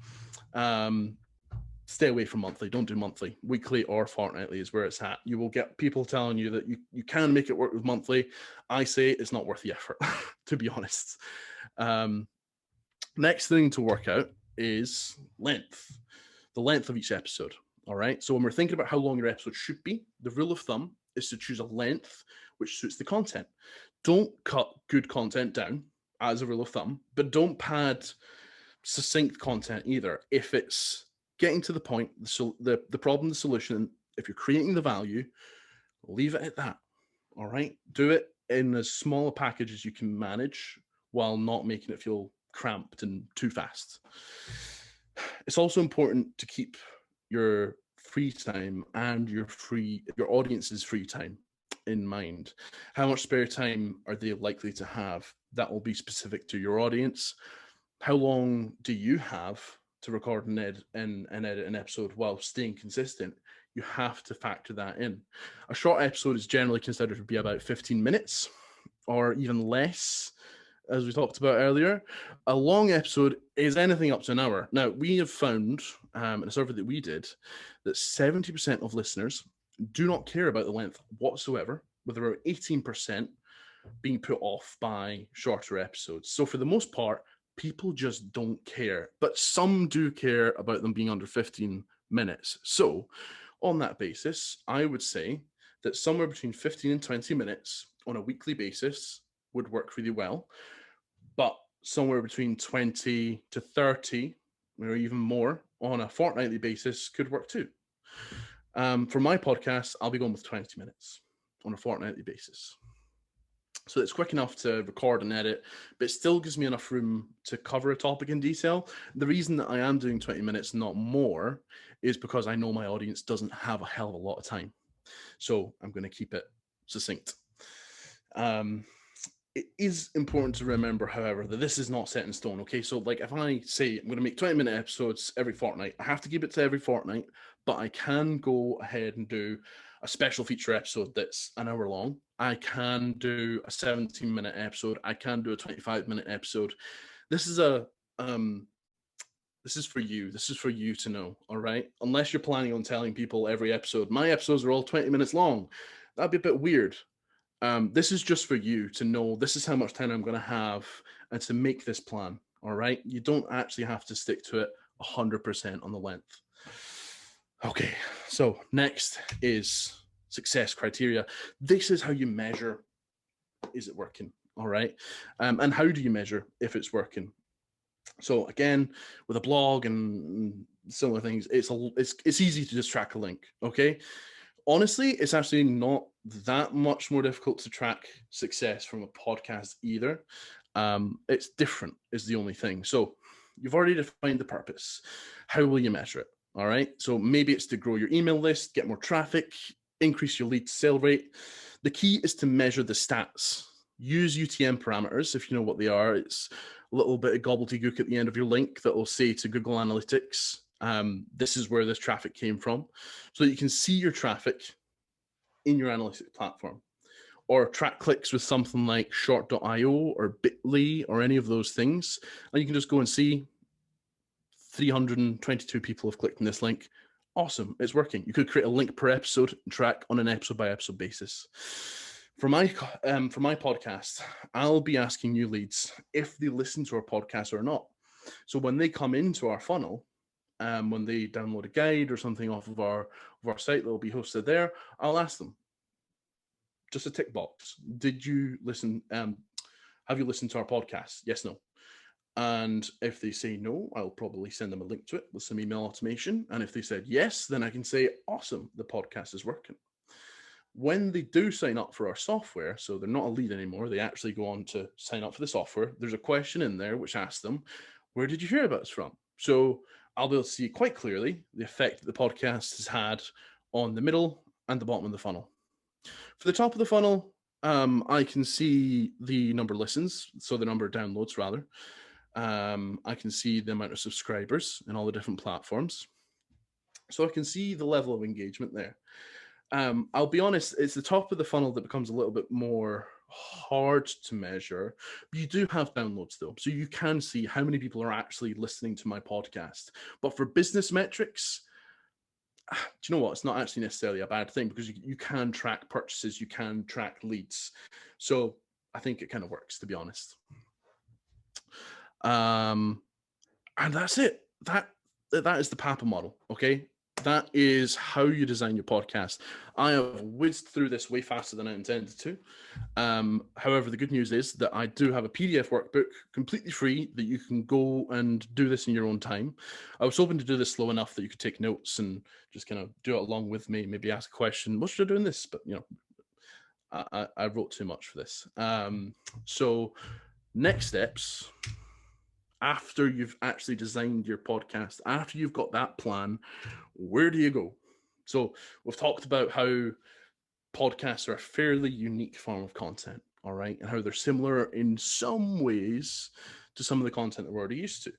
Stay away from monthly. Don't do monthly. Weekly or fortnightly is where it's at. You will get people telling you that you can make it work with monthly. I say it's not worth the effort, to be honest. Next thing to work out is length. The length of each episode. All right. So when we're thinking about how long your episode should be, the rule of thumb is to choose a length which suits the content. Don't cut good content down as a rule of thumb, but don't pad succinct content either. If it's getting to the point, the problem, the solution, if you're creating the value, leave it at that. All right. Do it in as small a package as you can manage while not making it feel cramped and too fast. It's also important to keep your free time and your audience's free time in mind. How much spare time are they likely to have? That will be specific to your audience. How long do you have to record and edit an episode while staying consistent? You have to factor that in. A short episode is generally considered to be about 15 minutes or even less, as we talked about earlier. A long episode is anything up to an hour. Now, we have found in a survey that we did that 70% of listeners do not care about the length whatsoever, with around 18% being put off by shorter episodes. So for the most part, people just don't care, but some do care about them being under 15 minutes. So on that basis, I would say that somewhere between 15 and 20 minutes on a weekly basis would work really well, but somewhere between 20 to 30 or even more on a fortnightly basis could work too. For my podcast, I'll be going with 20 minutes on a fortnightly basis. So it's quick enough to record and edit, but it still gives me enough room to cover a topic in detail. The reason that I am doing 20 minutes, not more, is because I know my audience doesn't have a hell of a lot of time. So I'm going to keep it succinct. It is important to remember, however, that this is not set in stone. Okay, so like if I say I'm going to make 20-minute episodes every fortnight, I have to keep it to every fortnight, but I can go ahead and do a special feature episode that's an hour long. I can do a 17-minute episode. I can do a 25-minute episode. This is for you. This is for you to know, all right? Unless you're planning on telling people every episode, my episodes are all 20 minutes long. That'd be a bit weird. This is just for you to know this is how much time I'm going to have and to make this plan, all right? You don't actually have to stick to it 100% on the length. Okay, so next is success criteria. This is how you measure, is it working, all right? And how do you measure if it's working? So again, with a blog and similar things, it's easy to just track a link, okay? Honestly, it's actually not that much more difficult to track success from a podcast either. It's different is the only thing. So you've already defined the purpose. How will you measure it? All right. So maybe it's to grow your email list, get more traffic, increase your lead sale rate. The key is to measure the stats. Use UTM parameters if you know what they are. It's a little bit of gobbledygook at the end of your link that will say to Google Analytics, This is where this traffic came from, so that you can see your traffic in your analytics platform, or track clicks with something like short.io or Bitly or any of those things. And you can just go and see 322 people have clicked on this link. Awesome, it's working. You could create a link per episode and track on an episode by episode basis. For my podcast, I'll be asking you leads if they listen to our podcast or not. So when they come into our funnel, when they download a guide or something off of our site that will be hosted there, I'll ask them, just a tick box, did you listen? Have you listened to our podcast? Yes, no. And if they say no, I'll probably send them a link to it with some email automation. And if they said yes, then I can say, awesome, the podcast is working. When they do sign up for our software, so they're not a lead anymore, they actually go on to sign up for the software, there's a question in there which asks them, where did you hear about us from? So I'll be able to see quite clearly the effect that the podcast has had on the middle and the bottom of the funnel. For the top of the funnel, I can see the number of listens, so the number of downloads rather. I can see the amount of subscribers in all the different platforms. So I can see the level of engagement there. I'll be honest, it's the top of the funnel that becomes a little bit more hard to measure. But you do have downloads though, so you can see how many people are actually listening to my podcast. But for business metrics, do you know what? It's not actually necessarily a bad thing, because you can track purchases, you can track leads. So I think it kind of works, to be honest. And that's it. That is the Papa model. Okay. That is how you design your podcast. I have whizzed through this way faster than I intended to. However, the good news is that I do have a PDF workbook completely free that you can go and do this in your own time. I was hoping to do this slow enough that you could take notes and just kind of do it along with me, maybe ask a question, what should I do in this? But, you know, I wrote too much for this. So next steps, after you've actually designed your podcast, after you've got that plan, where do you go? So we've talked about how podcasts are a fairly unique form of content, all right, and how they're similar in some ways to some of the content that we're already used to.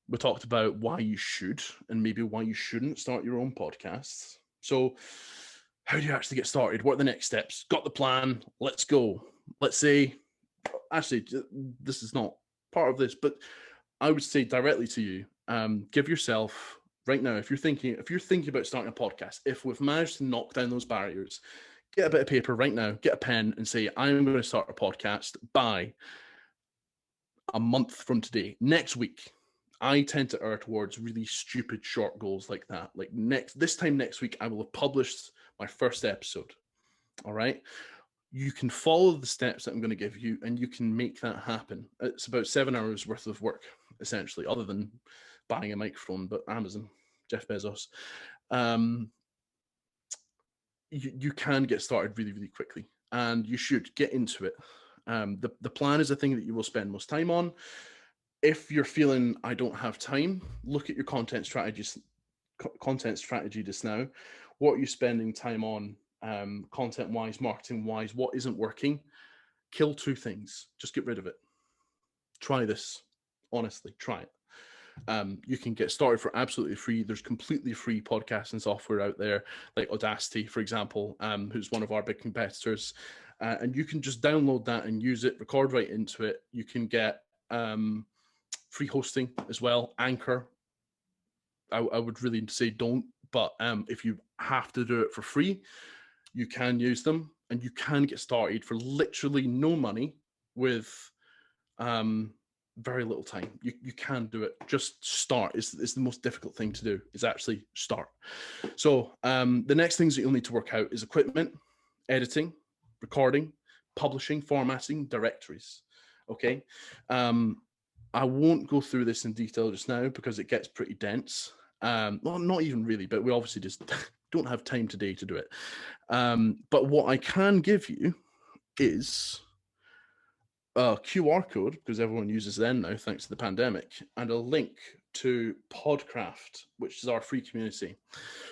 We talked about why you should and maybe why you shouldn't start your own podcasts. So how do you actually get started? What are the next steps? Got the plan, let's go. Let's say, actually, this is not part of this, but I would say directly to you, give yourself right now, if you're thinking about starting a podcast, if we've managed to knock down those barriers, get a bit of paper right now, get a pen and say, I'm going to start a podcast by a month from today, next week. I tend to err towards really stupid short goals like that. Like this time next week, I will have published my first episode. All right. You can follow the steps that I'm going to give you and you can make that happen. It's about 7 hours worth of work, essentially, other than buying a microphone, but Amazon, Jeff Bezos. You can get started really, really quickly, and you should get into it. The plan is a thing that you will spend most time on. If you're feeling I don't have time, look at your content strategy just now. What are you spending time on? Content wise, marketing wise, what isn't working? Kill 2 things. Just get rid of it. Try this. Honestly, try it. You can get started for absolutely free. There's completely free podcasting software out there, like Audacity, for example, who's one of our big competitors. And you can just download that and use it, record right into it. You can get free hosting as well. Anchor, I would really say don't, but if you have to do it for free, you can use them and you can get started for literally no money with very little time. You can do it. Just start. It's the most difficult thing to do, is actually start. So the next things that you'll need to work out is equipment, editing, recording, publishing, formatting, directories. Okay. I won't go through this in detail just now because it gets pretty dense. Well, not even really, but we obviously just don't have time today to do it. But what I can give you is a QR code, because everyone uses them now thanks to the pandemic, and a link to Podcraft, which is our free community.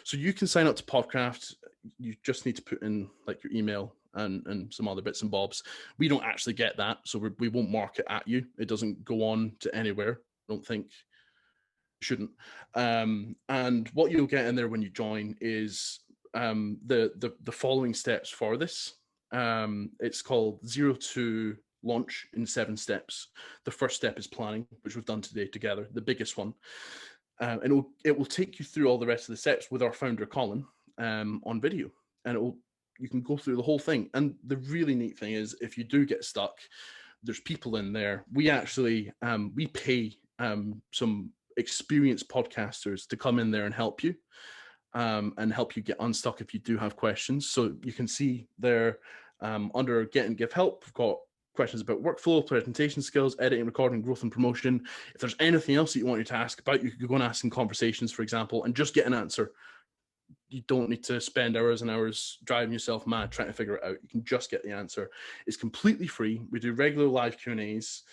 So you can sign up to Podcraft. You just need to put in like your email and some other bits and bobs. We don't actually get that, so we won't mark it at you. It doesn't go on to anywhere, I don't think. shouldn't. And what you'll get in there when you join is the following steps for this. It's called 0 to launch in 7 steps. The first step is planning, which we've done today together, the biggest one. And it will take you through all the rest of the steps with our founder, Colin, on video. And you can go through the whole thing. And the really neat thing is, if you do get stuck, there's people in there. We actually, we pay some experienced podcasters to come in there and help you get unstuck if you do have questions. So you can see there under Get and Give Help, we've got questions about workflow, presentation skills, editing, recording, growth, and promotion. If there's anything else that you wanted to ask about, you could go and ask in conversations, for example, and just get an answer. You don't need to spend hours and hours driving yourself mad trying to figure it out. You can just get the answer. It's completely free. We do regular live Q&As.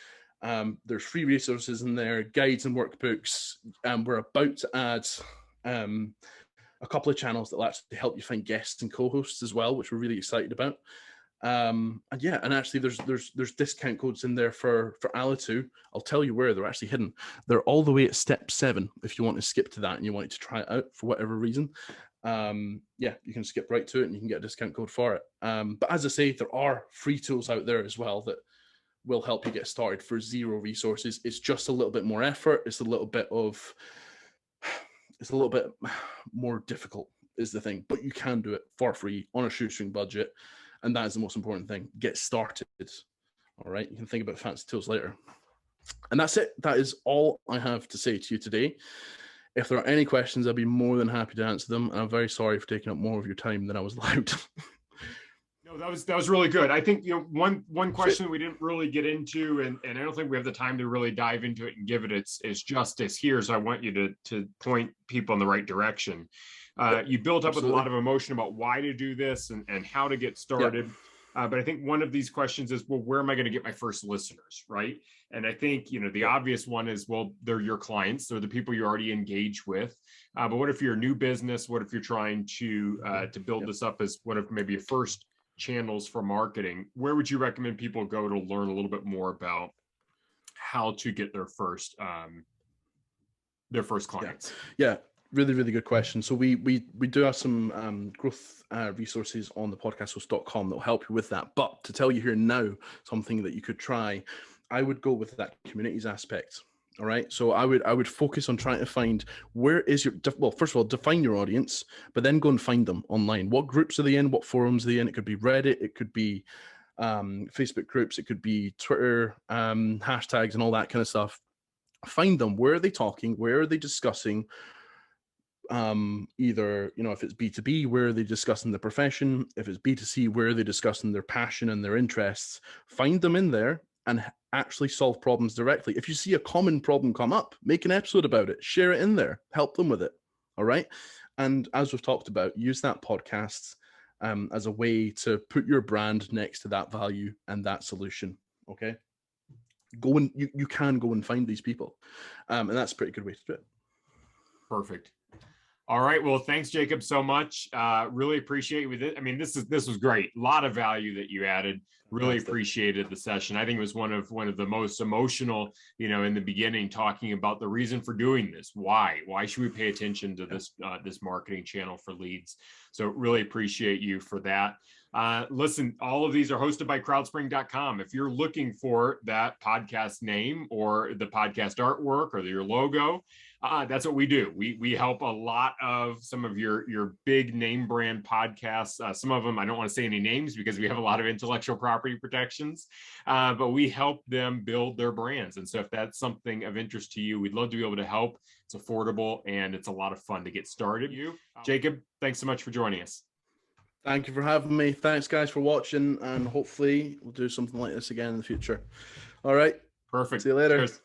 There's free resources in there, guides and workbooks. We're about to add a couple of channels that will actually help you find guests and co-hosts as well, which we're really excited about. And actually there's discount codes in there for Alitu. I'll tell you where they're actually hidden. They're all the way at step 7 if you want to skip to that and you want to try it out for whatever reason. You can skip right to it and you can get a discount code for it. But as I say, there are free tools out there as well that will help you get started for 0 resources. It's just a little bit more effort. It's a little bit more difficult is the thing, but you can do it for free on a shoestring budget. And that is the most important thing. Get started. All right. You can think about fancy tools later. And that's it. That is all I have to say to you today. If there are any questions, I'll be more than happy to answer them. And I'm very sorry for taking up more of your time than I was allowed. No, that was really good. I think, one question we didn't really get into, and I don't think we have the time to really dive into it and give it its justice here. So I want you to point people in the right direction. You built up Absolutely. with a lot of emotion about why to do this and how to get started. But I think one of these questions is, well, where am I going to get my first listeners, right? And I think, the obvious one is, well, they're your clients. They're the people you already engage with. But what if you're a new business? What if you're trying to build this up as one of maybe your first channels for marketing? Where would you recommend people go to learn a little bit more about how to get their first clients? Yeah. Really, really good question. So we do have some growth resources on the podcasthost.com that will help you with that. But to tell you here now, something that you could try, I would go with that communities aspect. All right. So I would focus on trying to find where is first of all, define your audience, but then go and find them online. What groups are they in? What forums are they in? It could be Reddit. It could be Facebook groups. It could be Twitter, hashtags and all that kind of stuff. Find them. Where are they talking? Where are they discussing? Either, if it's B2B, where are they discussing the profession? If it's B2C, where are they discussing their passion and their interests? Find them in there and actually solve problems directly. If you see a common problem come up, make an episode about it, share it in there, help them with it. All right. And as we've talked about, use that podcast as a way to put your brand next to that value and that solution. Okay. You can go and find these people. And that's a pretty good way to do it. Perfect. All right. Well, thanks, Jacob, so much. Really appreciate you with it. I mean, this was great. A lot of value that you added. Really appreciated the session. I think it was one of the most emotional, in the beginning, talking about the reason for doing this. Why should we pay attention to this marketing channel for leads? So really appreciate you for that. Listen, all of these are hosted by crowdspring.com. If you're looking for that podcast name or the podcast artwork or your logo, that's what we do. We help a lot of some of your big name brand podcasts. Some of them, I don't want to say any names because we have a lot of intellectual property protections, but we help them build their brands. And so if that's something of interest to you, we'd love to be able to help. It's affordable and it's a lot of fun to get started. Jacob, thanks so much for joining us. Thank you for having me. Thanks, guys, for watching, and hopefully we'll do something like this again in the future. All right. Perfect. See you later. Cheers.